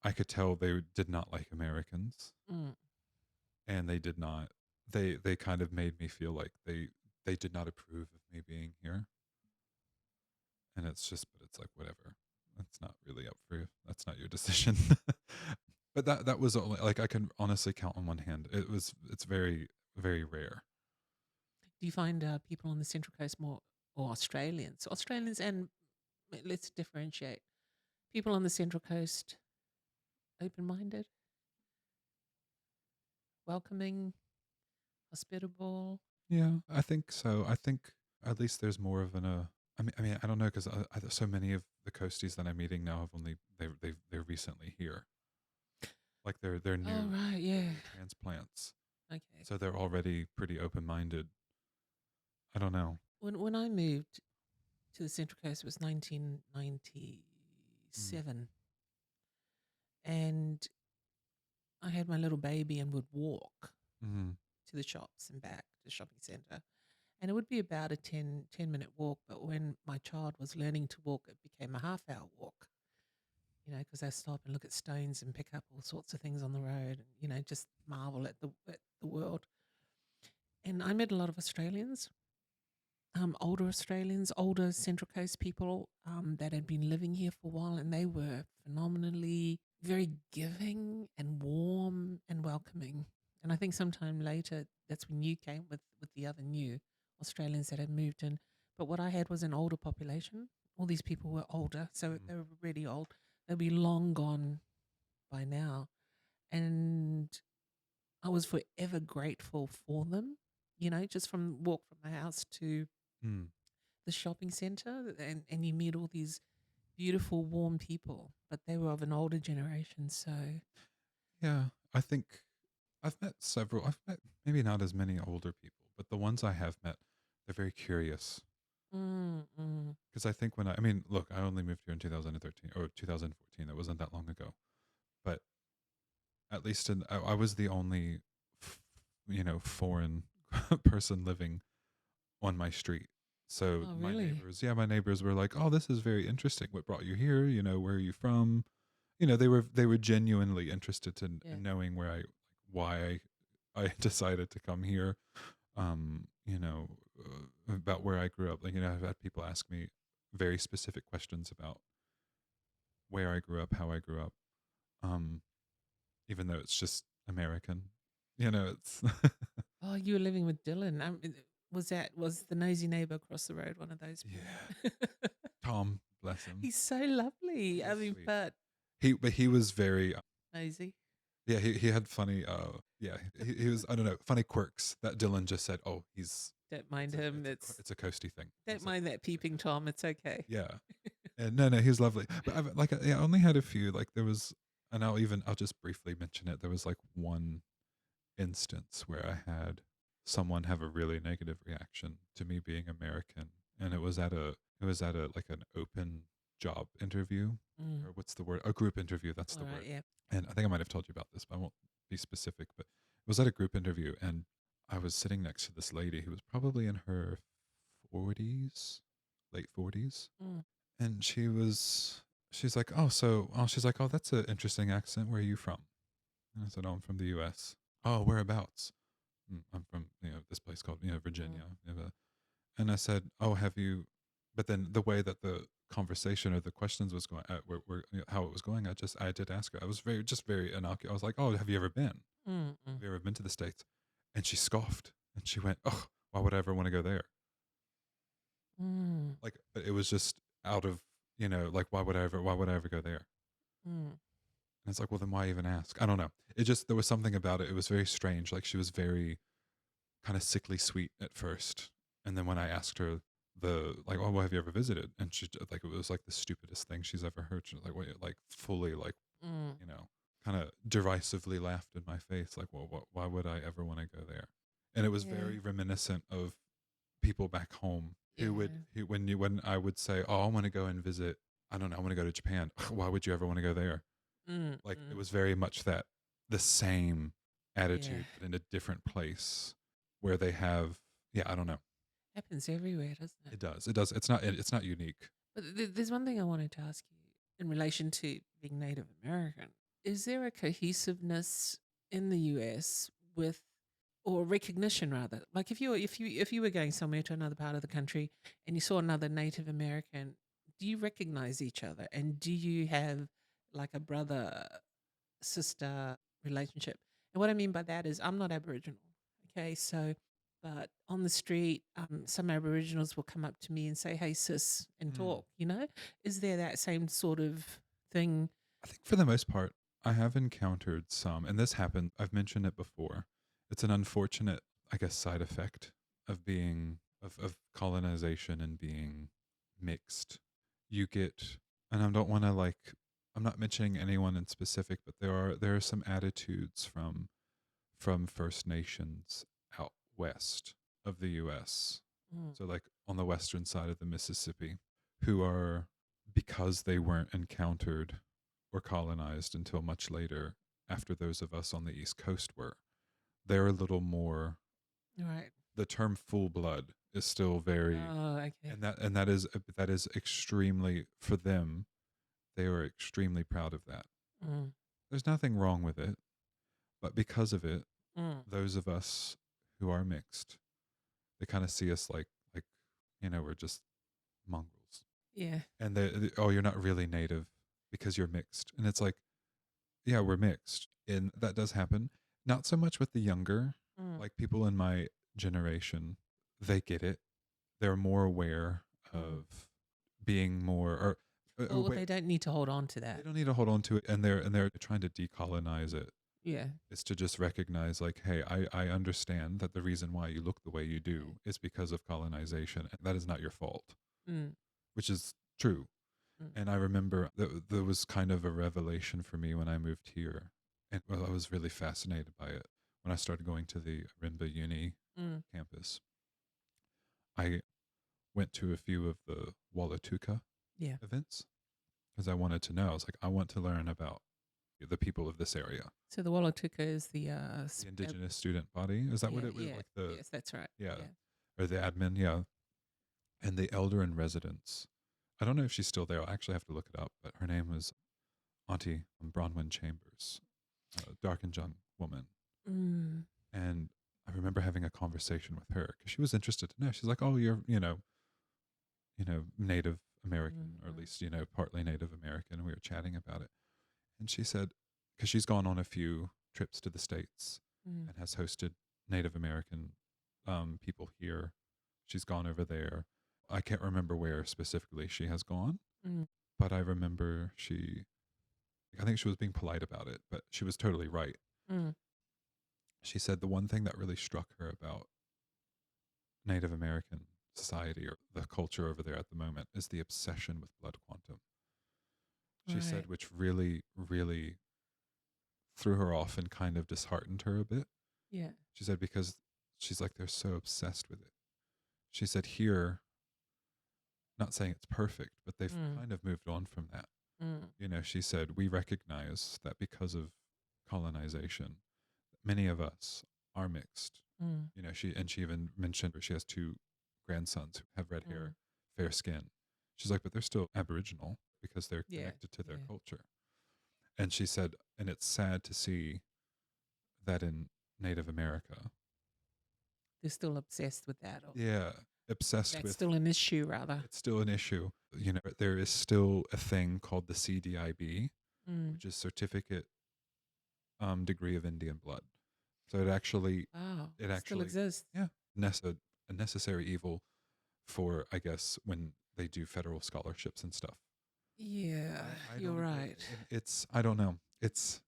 I could tell they did not like Americans, Mm. and they did not, they kind of made me feel like they did not approve of me being here. And but it's like, whatever. That's not really up for you. That's not your decision. But that was only, like, I can honestly count on one hand. It's very, very rare. Do you find people on the Central Coast more, or Australians, and let's differentiate people on the Central Coast, open-minded, welcoming, hospitable? Yeah, I think so. I think at least there's more of I don't know, because so many of the coasties that I'm meeting now have only they're recently here. Like they're Oh new, right, they're yeah. new transplants, Okay. so they're already pretty open minded. I don't know. When I moved to the Central Coast, it was Mm. 1997, and I had my little baby and would walk Mm. to the shops and back to the shopping centre. And it would be about a 10-minute walk. But when my child was learning to walk, it became a half-hour walk, because I stop and look at stones and pick up all sorts of things on the road and, just marvel at the world. And I met a lot of Australians, older Central Coast people that had been living here for a while, and they were phenomenally very giving and warm and welcoming. And I think sometime later, that's when you came with the other new Australians that had moved in. But what I had was an older population. All these people were older, so Mm. they were really old. They'll be long gone by now. And I was forever grateful for them, just from walk from the house to Mm. the shopping center, and you meet all these beautiful, warm people, but they were of an older generation. So, Yeah, I think I've met maybe not as many older people, but the ones I have met, they're very curious. mm, mm. Because I think I mean, look, I only moved here in 2013 or 2014. That wasn't that long ago. But at least I was the only, foreign person living on my street. So Oh, really? my neighbors were like, "Oh, this is very interesting. What brought you here? Where are you from?" They were genuinely interested Yeah. in knowing why I decided to come here. About where I grew up. Like, I've had people ask me very specific questions about where I grew up, how I grew up. Um, Even though it's just American, it's Oh, you were living with Dylan. Was the nosy neighbor across the road one of those yeah. people? Tom, bless him, He's so lovely. I he's mean, sweet. but He was very nosy. yeah. He had funny yeah. He was, I don't know, funny quirks that Dylan just said. Oh, Don't mind him. it's a coasty thing. Don't It's a mind that coasty thing. peeping Tom. It's okay. Yeah. And no, no, he's lovely. But I've like I only had a few. Like there was, and I'll just briefly mention it. There was like one instance where I had someone have a really negative reaction to me being American, and it was at a like an open job interview, Mm. or what's the word? A group interview. That's All the right. word. Yeah. And I think I might have told you about this, but I won't be specific. But it was at a group interview, and I was sitting next to this lady who was probably in her 40s, late 40s, Mm. and she's like, she's like, oh, that's an interesting accent. Where are you from? And I said, oh, I'm from the U.S. Oh, whereabouts? I'm from this place called Mm. Virginia. And I said, oh, have you? But then the way that the conversation or the questions was going, how it was going, I did ask her. I was very innocuous. I was like, oh, have you ever been? Mm. Mm. Have you ever been to the States? And she scoffed and she went, oh, why would I ever want to go there? Mm. Like, but it was just out of like why would I ever go there? Mm. And it's like, well, then why even ask? I don't know. It just there was something about it. It was very strange. Like she was very kind of sickly sweet at first, and then when I asked her oh, well, have you ever visited? And like it was like the stupidest thing she's ever heard. She was like, wait, like fully like Mm. you know, kind of derisively laughed in my face, like, well, why would I ever want to go there? And it was Yeah. very reminiscent of people back home Yeah. when I would say, oh, I want to go and visit. I don't know. I want to go to Japan. Why would you ever want to go there? Mm. Like it Mm. was very much the same Yeah. attitude, but in a different place where they have, yeah, I don't know. Happens everywhere, doesn't it? It does. It does. It's not unique. But there's one thing I wanted to ask you in relation to being Native American. Is there a cohesiveness in the US with, or recognition rather? Like if you were going somewhere to another part of the country and you saw another Native American, do you recognize each other? And do you have like a brother sister relationship? And what I mean by that is I'm not Aboriginal. Okay, so but on the street, some Aboriginals will come up to me and say, "Hey, sis," and Mm. talk. Is there that same sort of thing? I think for the most part, I have encountered some, and this happened. I've mentioned it before. It's an unfortunate, I guess, side effect of being of colonization and being mixed. You get, and I don't want to like. I'm not mentioning anyone in specific, but there are some attitudes from First Nations out west of the US. Mm. So like on the western side of the Mississippi, who are, because they weren't encountered or colonized until much later after those of us on the East Coast were, they're a little more, Right. the term full blood is still very, Oh, okay. and that is extremely, for them, they are extremely proud of that. Mm. There's nothing wrong with it, but because of it, Mm. those of us who are mixed, they kind of see us like we're just mongrels, Yeah. and oh, you're not really native because you're mixed, and it's like, yeah, we're mixed, and that does happen. Not so much with the younger, Mm. like people in my generation, they get it. They're more aware Mm. of being more or Well, they don't need to hold on to they that. don't need to hold on to it, and they're trying to decolonize it. Yeah. Is to just recognize, like, hey, I understand that the reason why you look the way you Yeah. do is because of colonization. And that is not your fault, Mm. which is true. Mm. And I remember that there was kind of a revelation for me when I moved here. And well, I was really fascinated by it. When I started going to the Rimba Uni Mm. campus, I went to a few of the Wallatuka Yeah. events because I wanted to know. I was like, I want to learn about the people of this area. So the Wallatuka is the The Indigenous student body. Is that what yeah, it was yeah. like? The Yes, that's right. Yeah, Yeah. or the admin, yeah, and the elder in residence. I don't know if she's still there. I'll actually have to look it up, but her name was Auntie Bronwyn Chambers, a dark and young woman. Mm. And I remember having a conversation with her because she was interested to know. She's like, "Oh, you're Native American, or at Mm. least partly Native American." And we were chatting about it, and she said, because she's gone on a few trips to the States Mm. and has hosted Native American people here. She's gone over there. I can't remember where specifically she has gone, Mm. but I remember I think she was being polite about it, but she was totally right. Mm. She said the one thing that really struck her about Native Americans society or the culture over there at the moment is the obsession with blood quantum. She Right. said, which really, really threw her off and kind of disheartened her a bit. Yeah. She said, because she's like, they're so obsessed with it. She said, here, not saying it's perfect, but they've Mm. kind of moved on from that. Mm. You know, she said, we recognize that because of colonization, many of us are mixed. Mm. You know, she even mentioned she has two grandsons who have red hair, Mm. fair skin. She's like, but they're still Aboriginal because they're Yeah. connected to their Yeah. culture. And she said, and it's sad to see that in Native America, They're still obsessed with that. Or yeah, obsessed that's with, still an issue, rather. it's still an issue. You know, there is still a thing called the CDIB, Mm. which is Certificate Degree of Indian Blood. So it actually, Wow. it Still actually, exists. yeah, a necessary evil for, I guess, when they do federal scholarships and stuff. Yeah, I you're don't agree. right. It's, I don't know. It's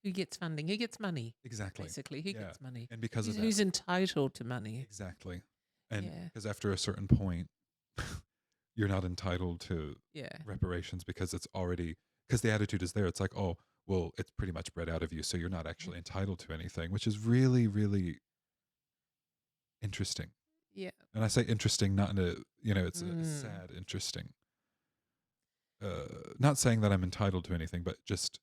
Who gets funding? Who gets money? exactly. Basically, who Yeah. gets money? And because of that, Who's entitled to money? exactly. And Yeah. because after a certain point, you're not entitled to Yeah. reparations because it's already, because the attitude is there. It's like, oh, well, it's pretty much bred out of you. So you're not actually entitled to anything, which is really, really interesting. Yeah. And I say interesting, not in a, you know, it's a Mm. sad, interesting. Not saying that I'm entitled to anything, but just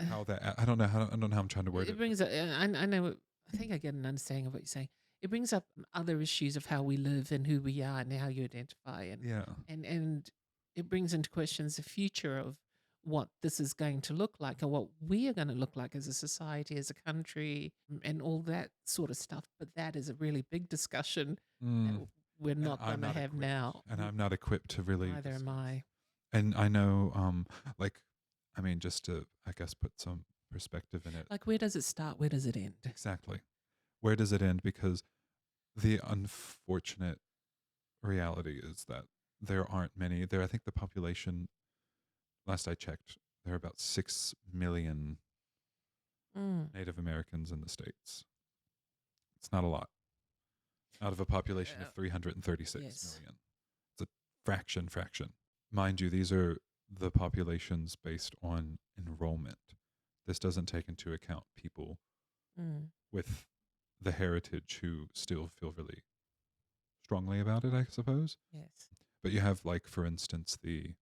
how that, I don't know how, I don't know how I'm trying to word It it. brings up, I know, I think I get an understanding of what you're saying. It brings up other issues of how we live and who we are and how you identify. Yeah. And it brings into questions the future of what this is going to look like and what we are going to look like as a society, as a country, and all that sort of stuff. But that is a really big discussion that Mm. we're And not I'm going to not have equipped, now. and I'm not equipped to really Neither am discuss. I. And I know, like, I mean, just to, I guess, put some perspective in it. Like, where does it start? Where does it end? Exactly. Where does it end? Because the unfortunate reality is that there aren't many. There, I think the population, last I checked, there are about 6 million Mm. Native Americans in the States. It's not a lot. Out of a population of 336 Yes. million. It's a fraction. Mind you, these are the populations based on enrollment. This doesn't take into account people Mm. with the heritage who still feel really strongly about it, I suppose. Yes. But you have, like, for instance, the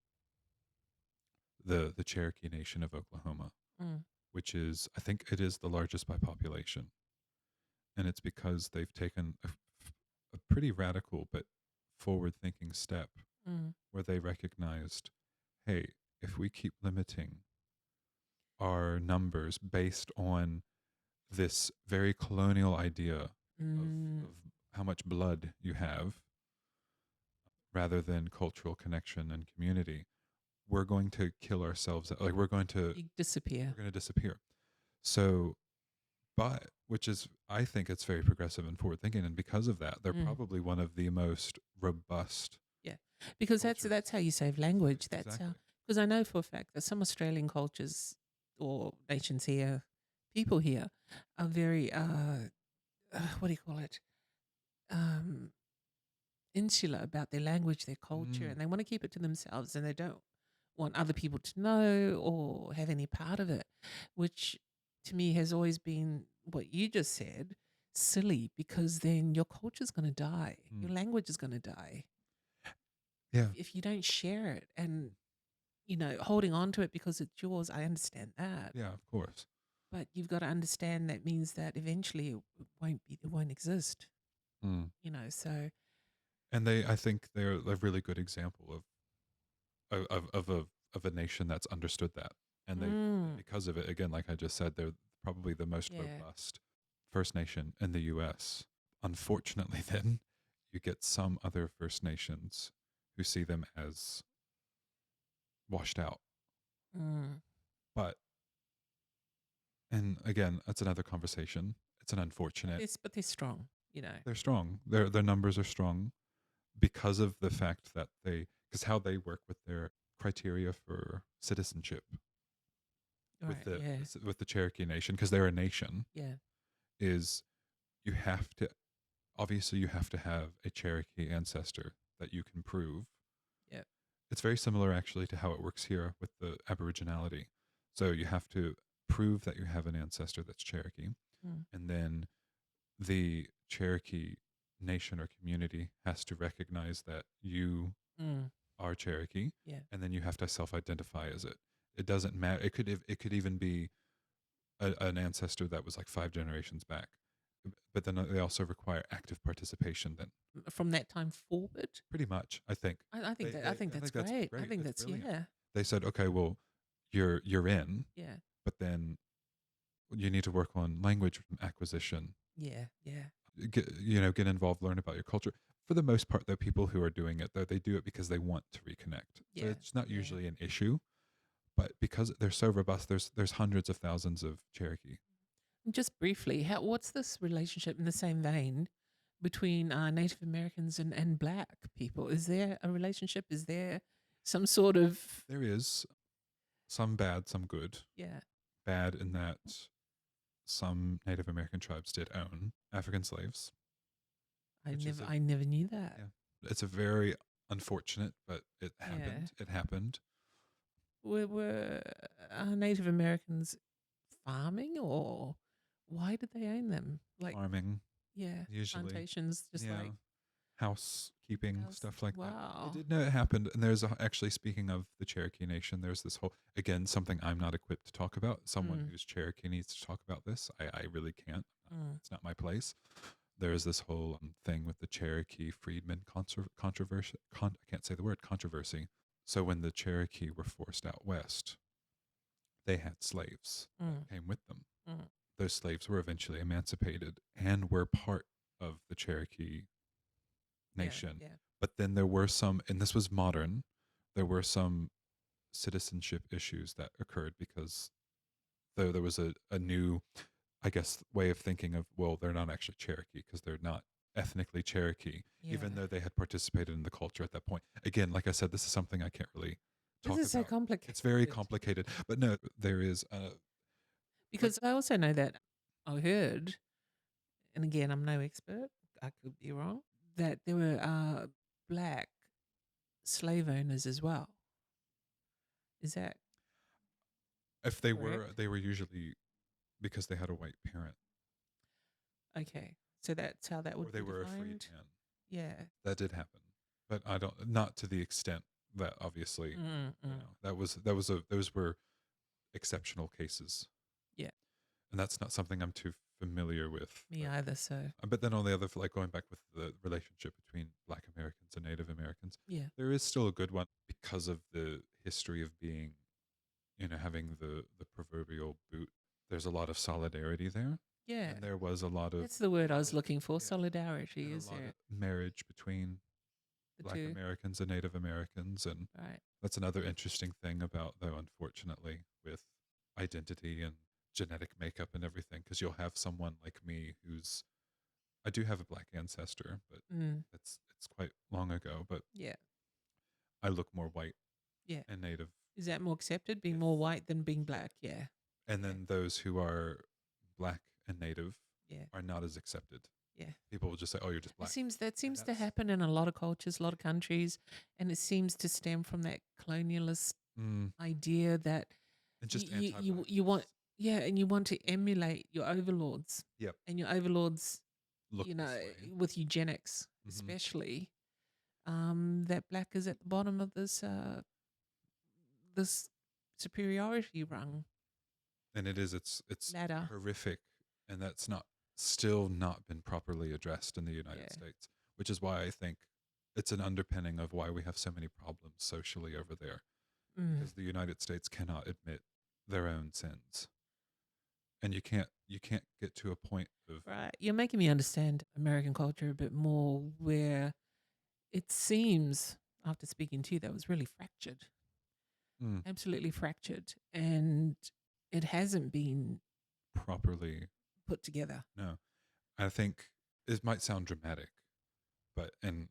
Cherokee Nation of Oklahoma, Mm. which is, I think it is the largest by population. And it's because they've taken a pretty radical but forward thinking step Mm. where they recognized, hey, if we keep limiting our numbers based on this very colonial idea Mm. of how much blood you have rather than cultural connection and community, we're going to kill ourselves. Like, You disappear. we're going to disappear. So, but which is, I think it's very progressive and forward thinking, and because of that, they're probably one of the most robust. Yeah, because cultures. that's how you save language. That's Exactly. how, because I know for a fact that some Australian cultures or nations here, people here, are very what do you call it? Um, Insular about their language, their culture, and they want to keep it to themselves, and they don't want other people to know or have any part of it, which to me has always been what you just said, silly, because then your culture's going to die, your language is going to die. Yeah. If you don't share it and, holding on to it because it's yours, I understand that. Yeah, of course. But you've got to understand that means that eventually it won't exist. So. And I think they're a really good example of a nation that's understood that, and and because of it, again, like I just said, they're probably the most robust First Nation in the U.S. Unfortunately, then you get some other First Nations who see them as washed out. But, and again, that's another conversation. It's an unfortunate. But they're strong. They're strong. Their numbers are strong because of the fact that because how they work with their criteria for citizenship with the Cherokee Nation, because they're a nation, Yeah. is you have to obviously you have to have a Cherokee ancestor that you can prove. Yeah. It's very similar actually to how it works here with the Aboriginality. So you have to prove that you have an ancestor that's Cherokee, Mm. and then the Cherokee nation or community has to recognize that you Mm. are Cherokee, Yeah. and then you have to self-identify as it. It doesn't matter. It could even be an ancestor that was like 5 generations back, but then they also require active participation. Then From that time forward, pretty much, I think I think that I think I that's think that's great. I great. think That's that's brilliant. yeah, They said, okay, well, you're in, yeah, but then you need to work on language acquisition. yeah, yeah, Get involved, learn about your culture. For the most part, though, people who are doing it, though, they do it because they want to reconnect. So yeah, it's not yeah. usually an issue, but because they're so robust, there's hundreds of thousands of Cherokee. Just briefly, what's this relationship in the same vein between Native Americans and Black people? Is there a relationship? Is there some sort of There is some bad, some good. yeah? Bad in that some Native American tribes did own African slaves, which is I never knew that. yeah, it's a very unfortunate, but it Yeah, happened. It happened. were Native Americans farming, or why did they own them? Like Farming, yeah, usually, plantations, just yeah, like housekeeping, house. stuff like that. I Wow. did know it happened, and there's actually, speaking of the Cherokee Nation, there's this whole, again, something I'm not equipped to talk about. Someone Mm, who's Cherokee needs to talk about this. I really can't. mm, It's not my place. There's this whole thing with the Cherokee freedmen controversy. I can't say the word controversy. So when the Cherokee were forced out west, they had slaves that mm, came with them. mm. Those slaves were eventually emancipated and were part of the Cherokee Yeah, nation. yeah. But then there were some, and this was modern, there were some citizenship issues that occurred because there was a new, I guess, way of thinking of, well, they're not actually Cherokee because they're not ethnically Cherokee, even Yeah. though they had participated in the culture at that point. Again, like I said, this is something I can't really This talk is so about. complicated It's very complicated, but no, there is like because I also know that I heard, and again, I'm no expert, I could be wrong, that there were Black slave owners as well. Is that if correct? they were usually because they had a white parent Okay. So that's how that or would they be were a defined? freedman. Yeah. That did happen, but I don't, not to the extent that obviously, Mm, mm. those were exceptional cases, Yeah. and that's not something I'm too familiar with. Me either. So, But then on the other, like going back with the relationship between Black Americans and Native Americans, yeah. there is still a good one because of the history of being, having the proverbial boot. There's a lot of solidarity there, Yeah. and there was a lot of That's the word I was looking for. Solidarity, and a is lot of there? marriage between The Black two. Americans and Native Americans, and Right. that's another interesting thing about, though, unfortunately, with identity and genetic makeup and everything, because you'll have someone like me who's, I do have a Black ancestor, but Mm. it's quite long ago, but Yeah. I look more white Yeah. and Native. Is that more accepted, being Yes. more white than being Yeah. Black? Yeah. And Yeah. then those who are Black and Native Yeah. are not as accepted. Yeah. People will just say, "Oh, you're just It Black." seems that And seems to that's happen in a lot of cultures, a lot of countries, and it seems to stem from that colonialist mm, idea that and you just you you, anti-Blackness. you want yeah, and you want to emulate your overlords, Yep, and your overlords, look this way. with eugenics, Hmm. especially, that Black is at the bottom of this superiority rung And it's ladder. horrific, and that's still not been properly addressed in the United Yeah. States, which is why I think it's an underpinning of why we have so many problems socially over there, Mm. because the United States cannot admit their own sins, and you can't get to a point of Right. You're making me understand American culture a bit more, where it seems, after speaking to you, that was really fractured, mm, absolutely fractured, and it hasn't been properly. put together. No, I think it might sound dramatic, but and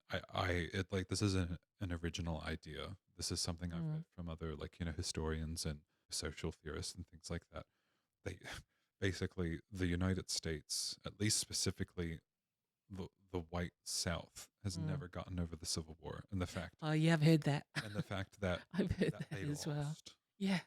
like, this isn't an original idea. This is something I've Mm. read from other, like, historians and social theorists and things like that. They basically, the United States, at least specifically the white South has Mm. never gotten over the Civil War and the fact Oh, yeah, I've heard that. that I've heard that they that as well. lost Yeah.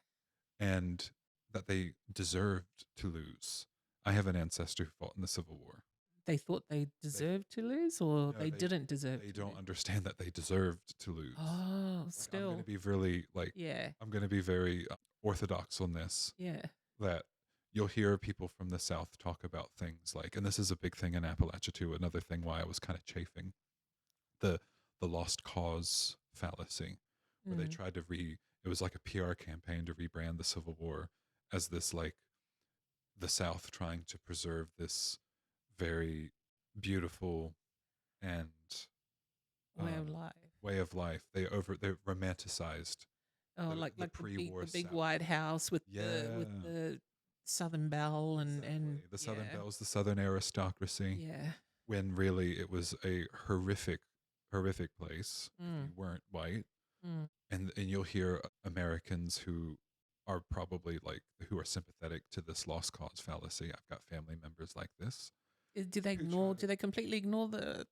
and that they deserved to lose. I have an ancestor who fought in the Civil War. They thought they They deserved to lose, or no, they didn't deserve they to don't lose? understand that they deserved to lose. Oh, Like I'm going to still. be really Yeah. I'm going to be very orthodox on this. Yeah. That you'll hear people from the South talk about things like, and this is a big thing in Appalachia too. Another thing why I was kind of chafing the lost cause fallacy, where they Mm. tried to it was like a PR campaign to rebrand the Civil War as this like the South trying to preserve this very beautiful and Way of um, life. way of life. They romanticized Oh, the like pre-war the big South. white house with Yeah, the Southern Belle and exactly. The Southern yeah. Belles, the Southern aristocracy, Yeah. when really it was a horrific place if you Mm. weren't white. Mm. And you'll hear Americans who are probably like who are sympathetic to this lost cause fallacy. I've got family members like this Do they who try ignore? to. Do they completely ignore the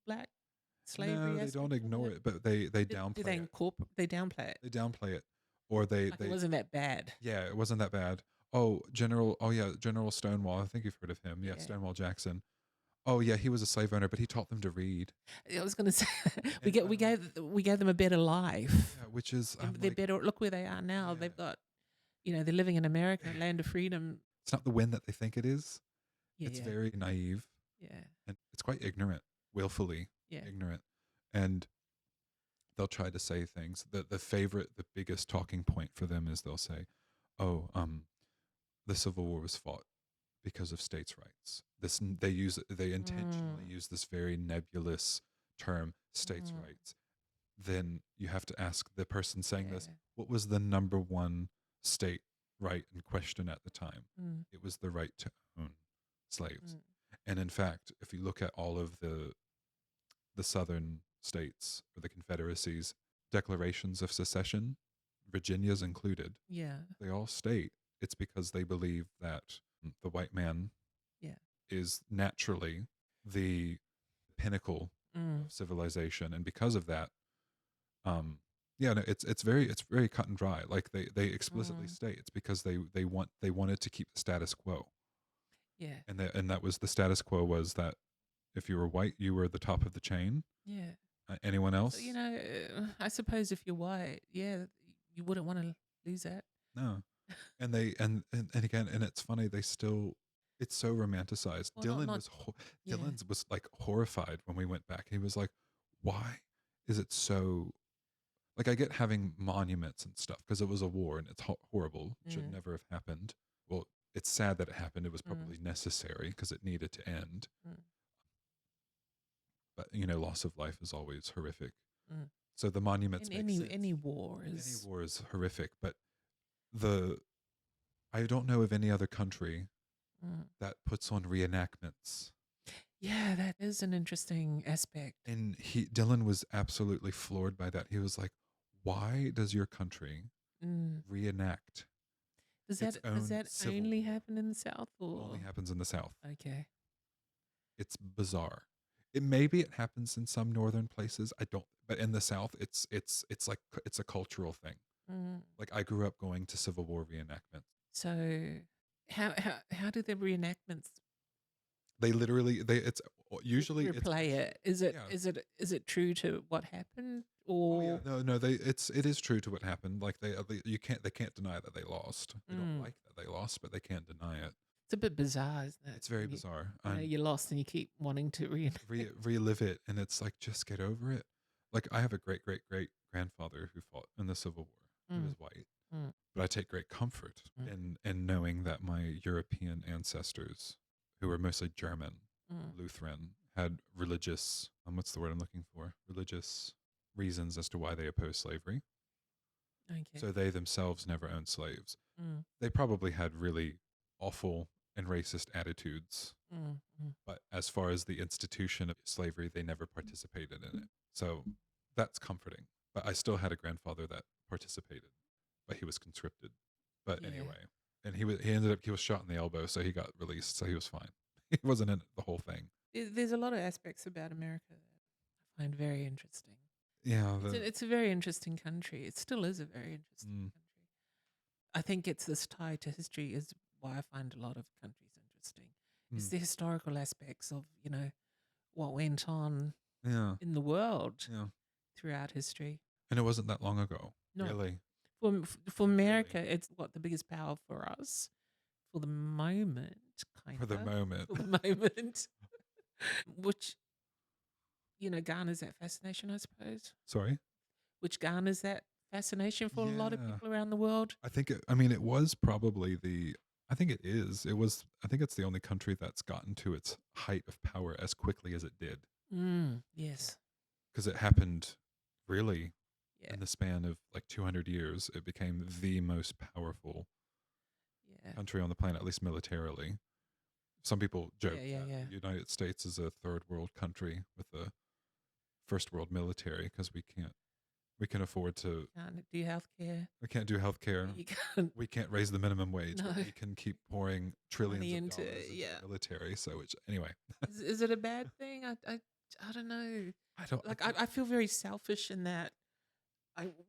black No, slavery they don't aspect of ignore it? it, but they Do downplay they it. incorporate? They downplay it. They downplay it, or Like it wasn't that bad. yeah, it wasn't that bad. Oh yeah, General Stonewall. I think you've heard of him. Yeah, Yeah. Stonewall Jackson. Oh yeah, he was a slave owner, but he taught them to read. I was gonna say we And I'm like, we gave them a better life. yeah, which is I'm They're like, better. Look where they are now. yeah, They've got, they're living in America, land of freedom. it's not the win that they think it is. Yeah, It's yeah, very naive yeah, and it's quite ignorant, willfully yeah. ignorant. And they'll try to say things. The biggest talking point for them is they'll say, "Oh, the Civil War was fought because of states' rights." They intentionally Mm, use this very nebulous term, states' mm, rights. Then you have to ask the person saying this, yeah. what was the number one state right in question at the time? Mm, It was the right to own slaves. mm, And in fact, if you look at all of the southern states or the confederacies declarations of secession, Virginia's included, yeah, they all state it's because they believe that the white man yeah. is naturally the pinnacle Mm, of civilization, and because of that, um, yeah, no, it's very cut and dry. Like they explicitly mm, state it's because they wanted to keep the status quo, yeah, and that was the status quo was that if you were white, you were the top of the chain. yeah. Anyone So else? I suppose if you're white, yeah, you wouldn't want to lose that. No. And they and again, and it's funny they still it's so romanticized. Well, not yeah. Dylan's was like horrified when we went back. He was like, "Why is it so?" Like I get having monuments and stuff because it was a war and it's horrible. It should Mm, never have happened. Well, it's sad that it happened. It was mm, probably necessary because it needed to end. mm, But loss of life is always horrific. mm. So the monuments And make sense. any war Any is war is horrific, but the I don't know of any other country mm. that puts on reenactments. Yeah, that is an interesting aspect. And Dylan was absolutely floored by that. He was like, "Why does your country Mm. reenact Does its does own that civil only war?" happen in the South Only or happens in the South. okay? It's bizarre. Maybe it happens in some northern places. I don't, but in the South, it's like it's a cultural thing. Mm. Like I grew up going to Civil War reenactments. So how do the reenactments They literally it's usually it's replay it? yeah. Is it true to what happened Oh yeah, or no, it is true to what happened. Like they can't deny that they lost. They don't mm. like that they lost, but they can't deny it. It's a bit bizarre, isn't it? It's very When bizarre. you're lost and you keep wanting to reenact. Relive it, and it's like just get over it. Like I have a great grandfather who fought in the Civil War, who was Mm, white, mm, but I take great comfort mm, in knowing that my European ancestors, who were mostly German, mm. Lutheran, had religious what's the word I'm looking for? Religious reasons as to why they opposed slavery. Okay. So they themselves never owned slaves. Mm, They probably had really awful and racist attitudes, mm, mm. but as far as the institution of slavery, they never participated in it. So that's comforting. But I still had a grandfather that participated, but he was conscripted. But Yeah. anyway, and he was shot in the elbow, so he got released, so he was fine. He wasn't in the whole thing. There's a lot of aspects about America that I find very interesting. Yeah, It's a very interesting country. It still is a very interesting mm, country. I think it's this tie to history is why I find a lot of countries interesting. It's mm, the historical aspects of, what went on yeah, in the world yeah. throughout history. And it wasn't that long ago, No, really, for really, America, it's what the biggest power for us for the moment, for the kinda moment. for the moment, which garners that fascination, I suppose. Sorry. Which garners that fascination for a lot of Yeah, people around the world. I think. I mean, it was probably the. I think it is. It was. I think it's the only country that's gotten to its height of power as quickly as it did, Yes, because it happened really yeah, in the span of like 200 years. It became the most powerful yeah, country on the planet, at least militarily. Some people yeah, joke yeah, that yeah. the United States is a third world country with a first world military because we can afford to Can't do healthcare. we can't do healthcare. You can't. We can't raise the minimum wage, No but we can keep pouring trillions money of into dollars into yeah. the military. So, which anyway, Is it a bad thing? I don't know. I don't. I Like think. I feel very selfish in that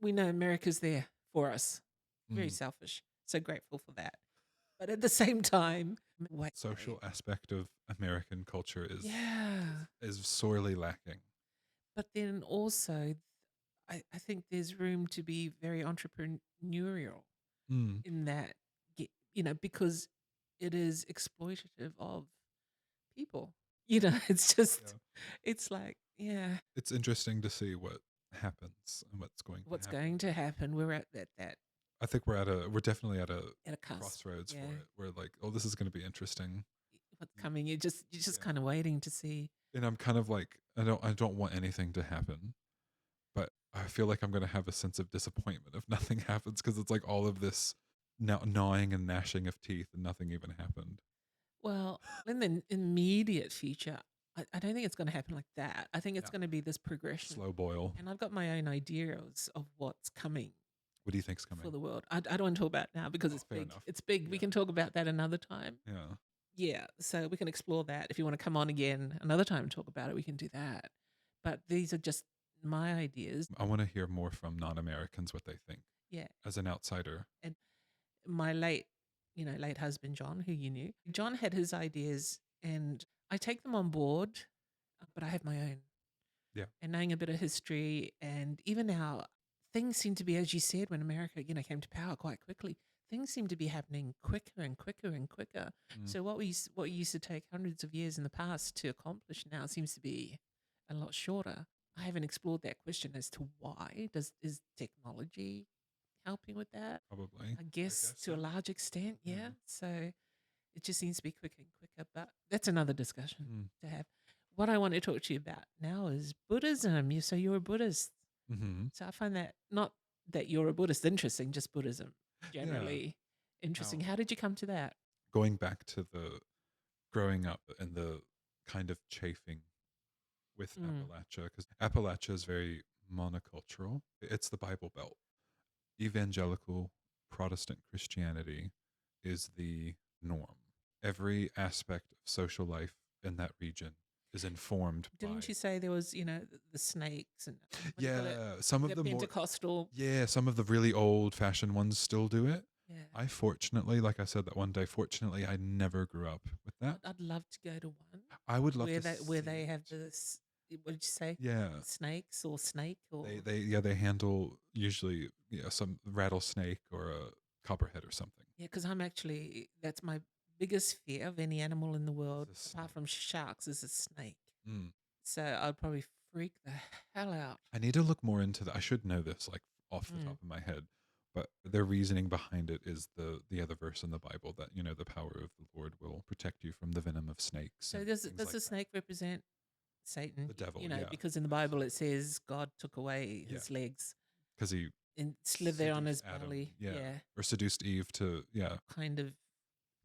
we know America's there for us. Very Mm, selfish. So grateful for that. But at the same time, wait, social aspect of American culture yeah. is sorely lacking. But then also, I think there's room to be very entrepreneurial Mm, in that, because it is exploitative of people. It's just, yeah, it's like, yeah, it's interesting to see what happens and what's going to what's happen. going to happen? We're at that I think we're definitely at a at a cusp. crossroads for Yeah, it. We're like, oh, this is going to be interesting. what's coming? You're just Yeah, kind of waiting to see. and I'm kind of like, I don't want anything to happen, but I feel like I'm going to have a sense of disappointment if nothing happens because it's like all of this now gnawing and gnashing of teeth and nothing even happened. Well, in the immediate future, I don't think it's going to happen like that. I think it's Yeah, going to be this progression, slow boil. and I've got my own ideas of what's coming What do you think's for coming? the world. I don't want to talk about it now because Oh, it's fair big. enough. It's big. We Yeah, can talk about that another time. yeah. Yeah, so we can explore that. If you want to come on again another time and talk about it, we can do that. But these are just my ideas. I want to hear more from non-Americans what they think Yeah, as an outsider. and my late husband John, who you knew, John had his ideas, and I take them on board, but I have my own. Yeah. And knowing a bit of history, and even now, things seem to be, as you said, when America, came to power quite quickly. Things seem to be happening quicker and quicker and quicker. Mm, So what used to take hundreds of years in the past to accomplish now seems to be a lot shorter. I haven't explored that question as to why. Is technology helping with that? probably. I I guess guess to a so. large extent, yeah. Yeah. So it just seems to be quicker and quicker, but that's another discussion Mm. to have. What I want to talk to you about now is Buddhism. So you're a Buddhist. Hmm. So I find that not that you're a Buddhist interesting, just Buddhism Yeah. generally interesting. Now, How did you come to that? going back to the growing up and the kind of chafing with Mm. Appalachia, because Appalachia is very monocultural. It's the Bible Belt. Evangelical Protestant Christianity is the norm. Every aspect of social life in that region is informed by. Didn't you say there was, the snakes and what do you call it? Yeah, some of The the more. Pentecostal. Yeah, some of the really old fashioned ones still do it. Yeah. I fortunately, like I said that one day, fortunately, I never grew up with that. I'd love to go to one I would love where to they see have it. what did you say? Yeah, Snakes or snake or they handle usually some rattlesnake or a copperhead or something. yeah, because that's my biggest fear of any animal in the world, It's a apart snake. from sharks, is a snake. Mm. So I'd probably freak the hell out. I need to look more into that. I should know this like off the Mm. top of my head, but their reasoning behind it is the other verse in the Bible that the power of the Lord will protect you from the venom of snakes So and does things does like the that. snake represent Satan? The devil, yeah, Because in the Bible it says God took away yeah, his legs because he and slid there on seduced his Adam, belly. yeah, Yeah, or seduced Eve to, yeah, kind of.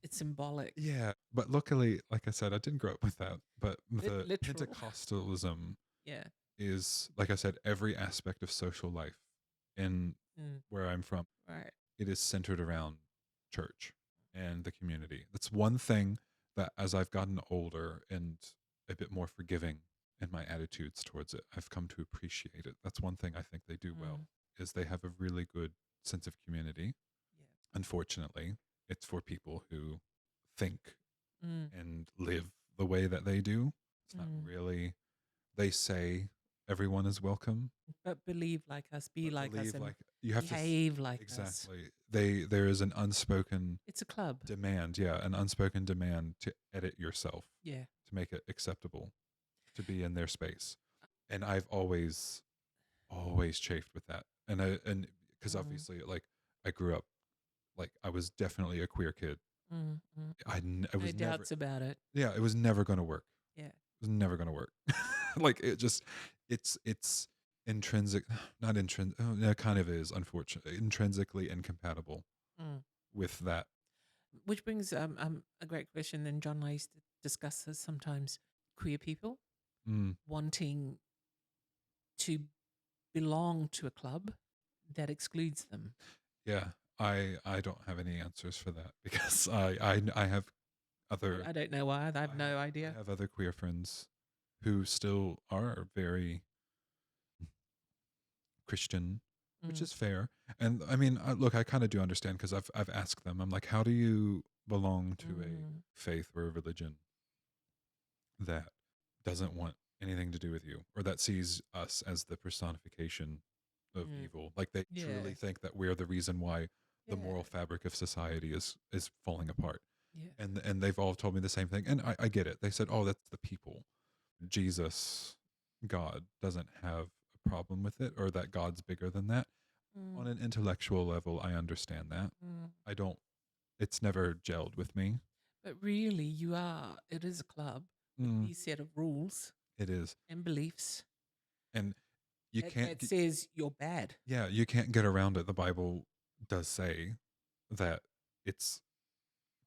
It's symbolic. yeah. But luckily, like I said, I didn't grow up with that. But the Literal. Pentecostalism Yeah. is, like I said, every aspect of social life in Mm. where I'm from. Right. It is centered around church and the community. That's one thing that as I've gotten older and a bit more forgiving in my attitudes towards it. I've come to appreciate it. That's one thing I think they do well, Mm. is they have a really good sense of community. Yeah. Unfortunately, it's for people who think Mm. and live the way that they do. It's not Mm. really, they say everyone is welcome, But believe like us, be but like us, believe and like you have to behave like us. exactly. There is an unspoken It's a club. demand, yeah, an unspoken demand to edit yourself Yeah. to make it acceptable to be in their space. And I've always chafed with that. And because Mm. obviously like I grew up, like I was definitely a queer kid. Mm. Mm. I No was never, doubts about it. yeah, it was never going to work. Yeah. It was never going to work. Like it just, it's intrinsic, not intrinsic. Oh, yeah, it kind of is, unfortunately, intrinsically incompatible Mm. with that. Which brings a great question. And John and I used to discuss this sometimes. Queer people Mm, wanting to belong to a club that excludes them. yeah, I don't have any answers for that because I have other I don't know why. I have no I idea. have other queer friends who still are very Christian, which Mm. is fair. And I mean, look, I kind of do understand because I've asked them. I'm like, how do you belong to a Mm. faith or a religion that doesn't want anything to do with you, or that sees us as the personification of Mm. evil? Like they Yeah. truly think that we're the reason why the Yeah. moral fabric of society is falling apart. Yeah. And they've all told me the same thing, and I get it. They said, oh, that's the people. Jesus, God, doesn't have a problem with it, or that God's bigger than that. Mm. On an intellectual level, I understand that. Mm. I don't, it's never gelled with me. But really, it is a club with Mm, these set of rules it is. and beliefs And you can't, that says you're bad. yeah, you can't get around it. The Bible does say that it's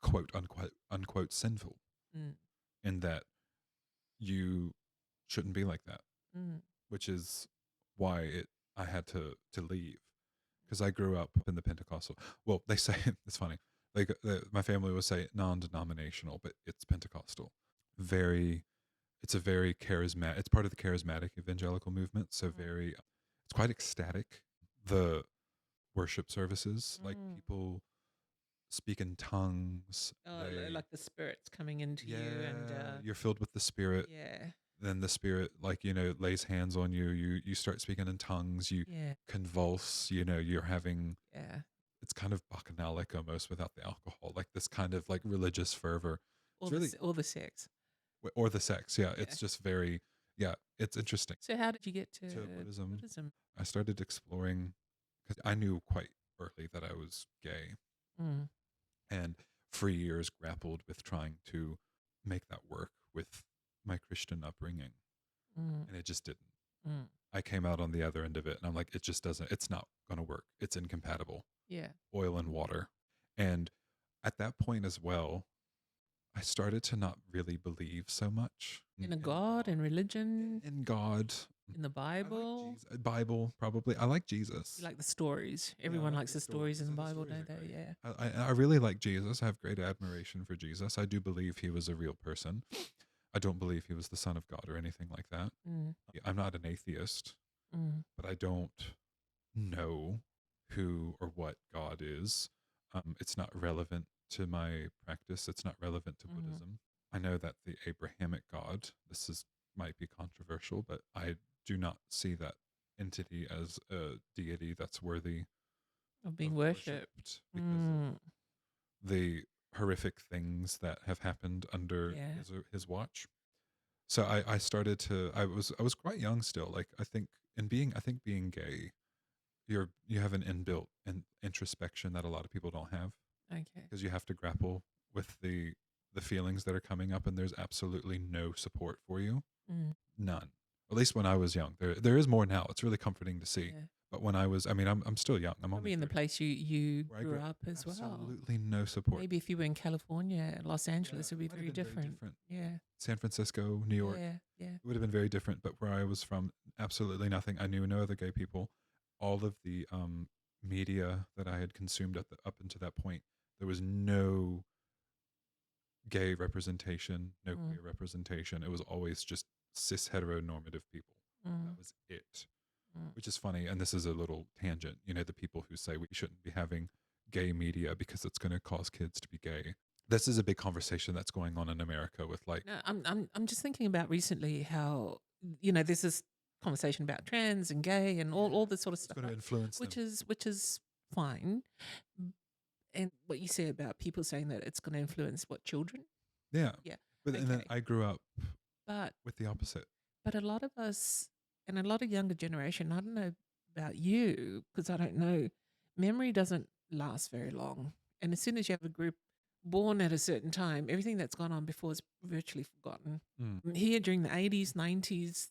quote unquote sinful, Mm. and that you shouldn't be like that, Mm. which is why I had to leave because I grew up in the Pentecostal. Well, they say it's funny. My family will say non-denominational, but it's Pentecostal. Very, it's a very charismatic. It's part of the charismatic evangelical movement. So Mm. very, it's quite ecstatic. The worship services, like Mm. people speak in tongues. Oh, They, like the spirits coming into you, and yeah, you're filled with the Spirit. yeah, Then the Spirit, like, lays hands on you. You start speaking in tongues. You yeah, convulse. You're having, yeah. it's kind of bacchanalic almost without the alcohol, like this kind of like religious fervor. It's really, All the sex. or the sex. Yeah, Yeah. it's just very, yeah, it's interesting. So how did you get to To Buddhism, Buddhism? I started exploring because I knew quite early that I was gay, Mm. and for years grappled with trying to make that work with my Christian upbringing, Mm. and it just didn't. Mm. I came out on the other end of it, and I'm like, it just doesn't. It's not going to work. It's incompatible. Yeah. Oil and water, and at that point as well, I started to not really believe so much In a God, in religion, in God. in the I like Bible. Jesus. Bible, probably. I like Jesus. You like the stories. Yeah, I Everyone like likes the stories in the Bible, don't they? great. Yeah. I really like Jesus. I have great admiration for Jesus. I do believe he was a real person. I don't believe he was the son of God or anything like that. Mm. I'm not an atheist, Mm. but I don't know who or what God is. It's not relevant to my practice. It's not relevant to Mm. Buddhism. I know that the Abrahamic God, this is might be controversial, but I do not see that entity as a deity that's worthy Of being of worshipped. because of Mm. the horrific things that have happened under Yeah. his watch. So I started to I was quite young still. Like I think being gay, you have an inbuilt introspection that a lot of people don't have Okay. because you have to grapple with the feelings that are coming up, and there's absolutely no support for you. Mm. None. At least when I was young. There is more now. It's really comforting to see. Yeah. But when I was, I mean, I'm still young. I'm only Probably in the 30, place you where I grew grew up as well. absolutely no support. Maybe if you were in California, Los Angeles, it would be Might have very been different. Yeah. San Francisco, New York, Yeah. Yeah. it would have been very different. But where I was from, absolutely nothing. I knew no other gay people. All of the media that I had consumed up until that point, there was no gay representation, no Mm, queer representation. It was always just cis heteronormative people. That mm, was it, mm. which is funny. And this is a little tangent. You know, the people who say we shouldn't be having gay media because it's going to cause kids to be gay. This is a big conversation that's going on in America with like, No, I'm just thinking about recently how there's this conversation about trans and gay and all this sort of it's stuff, going to right? influence them. Which is fine. And what you say about people saying that it's going to influence what children? Yeah. Yeah, But and then okay. I grew up But with the opposite. a lot of us and a lot of younger generation, I don't know about you because I don't know, memory doesn't last very long. And as soon as you have a group born at a certain time, everything that's gone on before is virtually forgotten. Mm, Here during the 80s, 90s,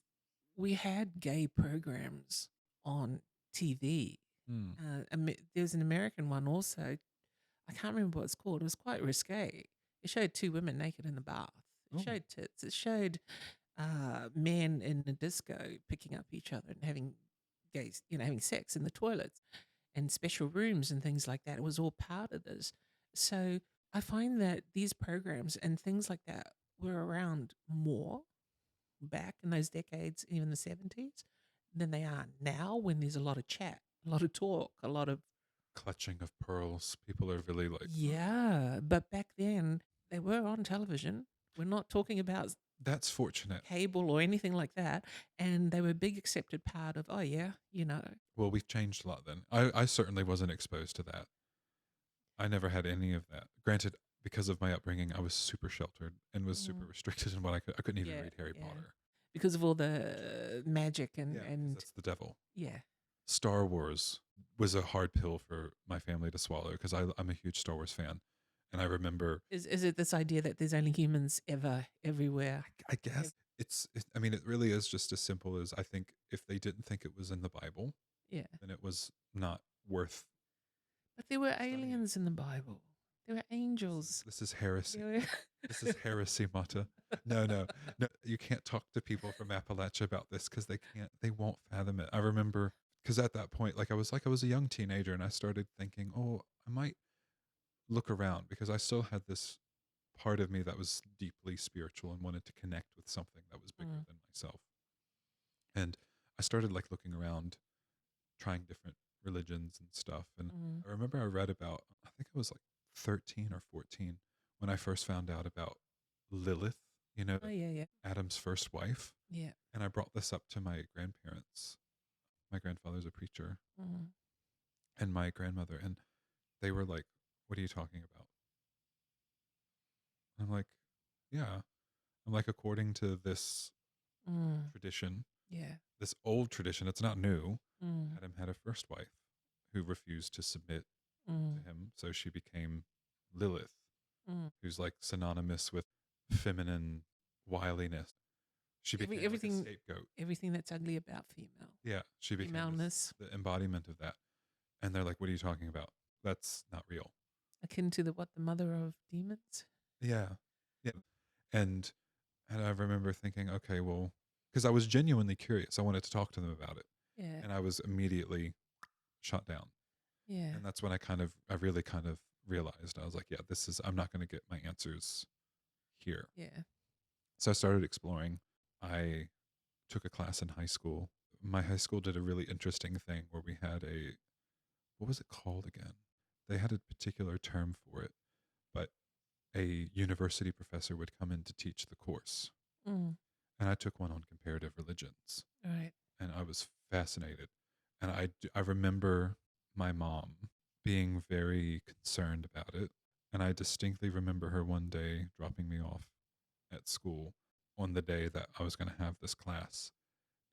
we had gay programs on TV. mm. There was an American one also. I can't remember what it's called. It was quite risque. It showed two women naked in the bath. It Oh, showed tits. It showed men in a disco picking up each other and having gays, having sex in the toilets and special rooms and things like that. It was all part of this. So I find that these programs and things like that were around more back in those decades, even the 70s, than they are now when there's a lot of chat, a lot of talk, a lot of, clutching of pearls. People are really like, yeah. But back then they were on television. We're not talking about that's fortunate. cable or anything like that. And they were a big accepted part of, oh, yeah. Well, we've changed a lot then. I certainly wasn't exposed to that. I never had any of that. Granted, because of my upbringing, I was super sheltered and was super Mm, restricted in what I couldn't even yeah, read Harry yeah. Potter. Because of all the magic Yeah, because and that's the devil. yeah. Star Wars was a hard pill for my family to swallow because I'm a huge Star Wars fan. And I remember, Is it this idea that there's only humans ever, everywhere? I guess I mean, it really is just as simple as I think if they didn't think it was in the Bible, Yeah. then it was not worth But there were studying. aliens in the Bible. There were angels. This is heresy. There were This is heresy, Mata. No, no, no. You can't talk to people from Appalachia about this because they won't fathom it. I remember because at that point, like I was a young teenager and I started thinking, oh, I might look around because I still had this part of me that was deeply spiritual and wanted to connect with something that was bigger Mm, than myself. And I started like looking around, trying different religions and stuff. And mm. I remember I read about, I think I was like 13 or 14 when I first found out about Lilith, you know, Oh yeah, yeah, Adam's first wife. yeah. And I brought this up to my grandparents. My grandfather's a preacher Mm, and my grandmother. And they were like, what are you talking about? I'm like, yeah. I'm like, according to this mm, tradition, yeah. this old tradition, it's not new. Mm, Adam had a first wife who refused to submit to mm, him. So she became Lilith, mm. who's like synonymous with feminine wiliness. She became like a Everything, scapegoat. everything that's ugly about female, Yeah, she became femaleness, the embodiment of that. And they're like, what are you talking about? That's not real. akin to the mother of demons. Yeah. Yeah. And I remember thinking, okay, well, because I was genuinely curious. I wanted to talk to them about it. Yeah, And I was immediately shut down. yeah, And that's when I really kind of realized I was like, yeah, I'm not going to get my answers here. yeah. So I started exploring. I took a class in high school. My high school did a really interesting thing where we had what was it called again? They had a particular term for it, but a university professor would come in to teach the course. Mm, And I took one on comparative religions right. and I was fascinated. And I remember my mom being very concerned about it. And I distinctly remember her one day dropping me off at school on the day that I was going to have this class.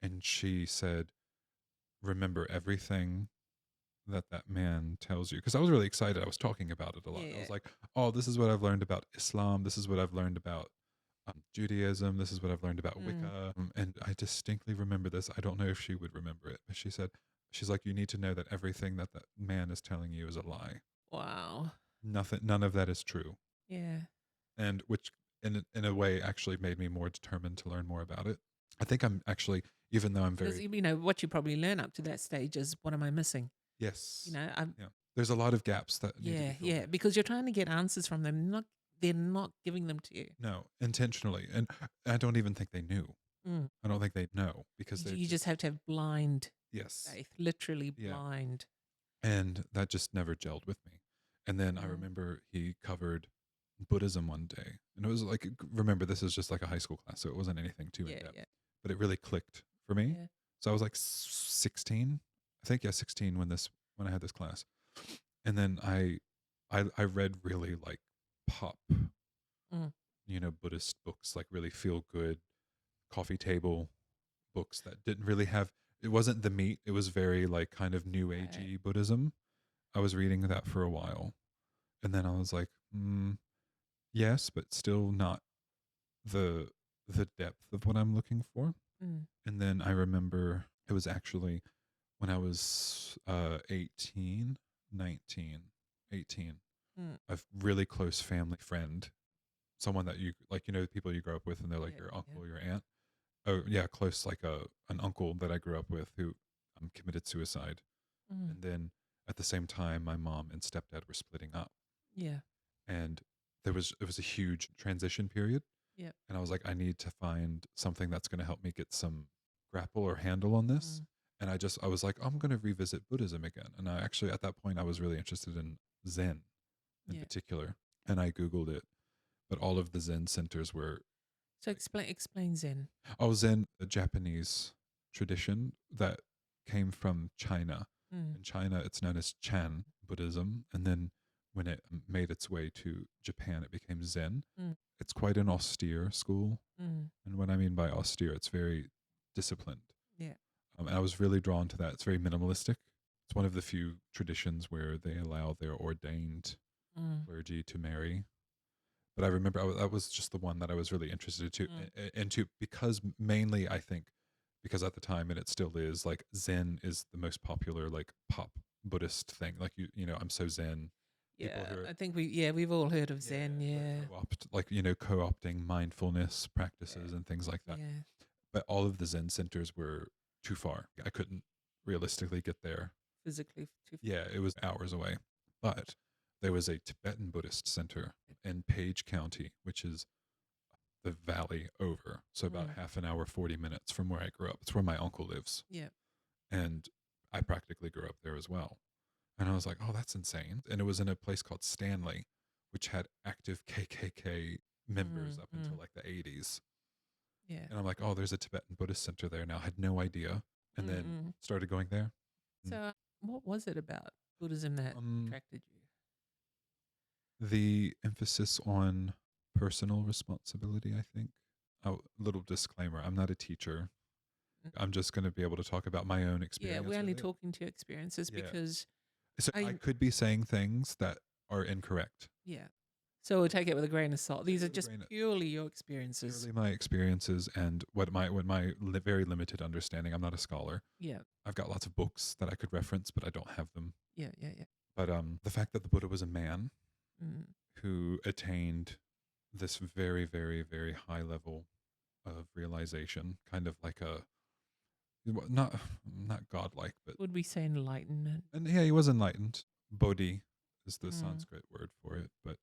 And she said, remember everything that man tells you. Because I was really excited. I was talking about it a lot. I Yeah. was like, oh, this is what I've learned about Islam. This is what I've learned about Judaism. This is what I've learned about Mm. Wicca. And I distinctly remember this. I don't know if she would remember it, but she said, she's like, you need to know that everything that man is telling you is a lie. Wow. None of that is true. Yeah. And which in a way actually made me more determined to learn more about it. I think I'm actually, even though I'm Because very, what you probably learn up to that stage is what am I missing? yes, I'm yeah, there's a lot of gaps that need to be yeah, filled yeah. in. Because you're trying to get answers from them. they're not giving them to you. No, intentionally. And I don't even think they knew. Mm. I don't think they know because You, they're you just have to have blind yes. faith, literally Yeah. blind. And that just never gelled with me. And then I Mm. remember he covered Buddhism one day. And it was like, remember, this is just like a high school class, so it wasn't anything too in depth. Yeah. But it really clicked for me. Yeah. So I was like 16, I think, yeah, 16 when I had this class. And then I read really like pop, Mm. Buddhist books, like really feel good coffee table books that didn't really have, it wasn't the meat. It was very like kind of new agey Buddhism. I was reading that for a while. And then I was like, yes, but still not the depth of what I'm looking for. Mm. And then I remember it was actually when I was 18, 19, 18, a really close family friend, someone that you like, the people you grow up with and they're like your uncle, your aunt. Oh yeah, close, like an uncle that I grew up with who committed suicide. Mm. And then at the same time, my mom and stepdad were splitting up. Yeah. And it was a huge transition period. Yeah. And I was like, I need to find something that's going to help me get some grapple or handle on this. And I was like, I'm going to revisit Buddhism again. And I actually, at that point, I was really interested in Zen in particular. And I Googled it, but all of the Zen centers were. So explain Zen. Oh, Zen, a Japanese tradition that came from China. In China, it's known as Chan Buddhism. And then when it made its way to Japan, it became Zen. It's quite an austere school. And what I mean by austere, it's very disciplined. Yeah. And I was really drawn to that. It's very minimalistic. It's one of the few traditions where they allow their ordained clergy to marry. But I remember that was just the one that I was really interested into because mainly I think because at the time, and it still is, like Zen is the most popular like pop Buddhist thing. Like I'm so Zen. Yeah, I think we've all heard of Zen. Yeah, co-opting mindfulness practices and things like that. Yeah. But all of the Zen centers were too far. I couldn't realistically get there Physically too far. Yeah, it was hours away. But there was a Tibetan Buddhist center in Page County, which is the valley over. So about half an hour, 40 minutes from where I grew up. It's where my uncle lives. Yeah. And I practically grew up there as well. And I was like, oh, that's insane. And it was in a place called Stanley, which had active KKK members up until like the 80s. Yeah. And I'm like, oh, there's a Tibetan Buddhist center there now. I had no idea. And then started going there. So what was it about Buddhism that attracted you? The emphasis on personal responsibility, I think. Oh, little disclaimer, I'm not a teacher. I'm just going to be able to talk about my own experience. Yeah, we're only talking to experiences because... So I could be saying things that are incorrect. Yeah. So we'll take it with a grain of salt. These are just purely your experiences. Purely my experiences and what my very limited understanding. I'm not a scholar. Yeah. I've got lots of books that I could reference, but I don't have them. Yeah. But the fact that the Buddha was a man who attained this very, very, very high level of realization, kind of like a not godlike, but would we say enlightenment? And yeah, he was enlightened. Bodhi is the Sanskrit word for it, but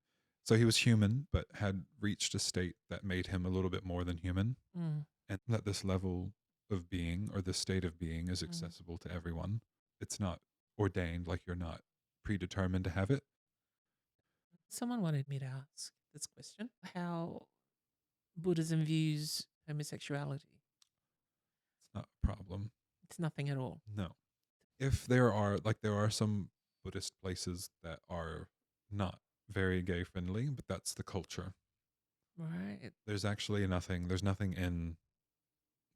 so he was human, but had reached a state that made him a little bit more than human, and that this level of being or this state of being is accessible to everyone. It's not ordained, like you're not predetermined to have it. Someone wanted me to ask this question: how Buddhism views homosexuality. It's not a problem. It's nothing at all. No. If there are some Buddhist places that are not very gay friendly, but that's the culture. Right. There's nothing in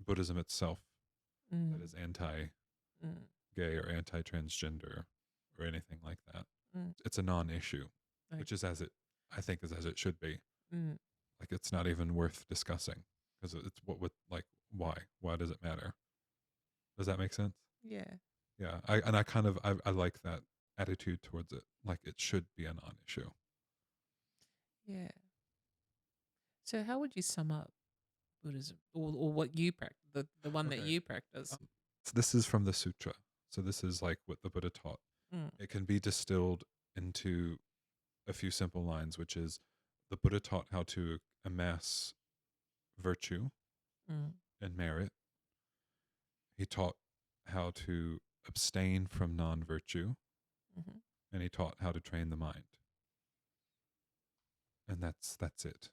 Buddhism itself that is anti-gay or anti-transgender or anything like that. It's a non-issue, which is as it should be. Like it's not even worth discussing because it's why does it matter? Does that make sense? Yeah. Yeah. I like that attitude towards it. Like it should be a non-issue. Yeah. So how would you sum up Buddhism or what you practice, the one that you practice? So this is from the sutra. So this is like what the Buddha taught. It can be distilled into a few simple lines, which is the Buddha taught how to amass virtue Mm. and merit. He taught how to abstain from non-virtue, Hmm. and he taught how to train the mind. And that's it.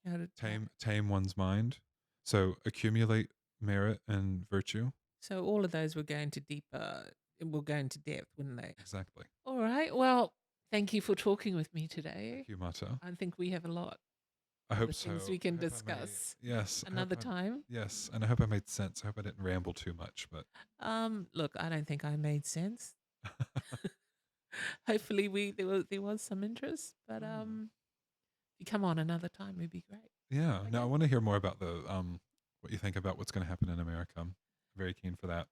How did Tame one's mind. So accumulate merit and virtue. So all of those were going to deeper, will go into depth, wouldn't they? Exactly. All right. Well, thank you for talking with me today. Thank you, Mata. I think we have a lot I of hope things so. we can I hope discuss yes. another time. Yes, and I hope I made sense. I hope I didn't ramble too much, but Look, I don't think I made sense. Hopefully, there was some interest, but Mm. if you come on another time, it'd be great. Yeah. Okay. Now I want to hear more about the what you think about what's going to happen in America. I'm very keen for that.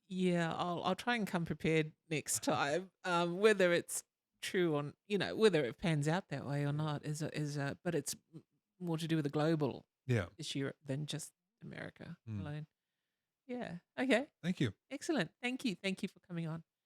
Yeah, I'll try and come prepared next time. Whether it's true or whether it pans out that way or not is but it's more to do with the global Yeah. issue than just America Mm. alone. Yeah. Okay. Thank you. Excellent. Thank you. Thank you for coming on.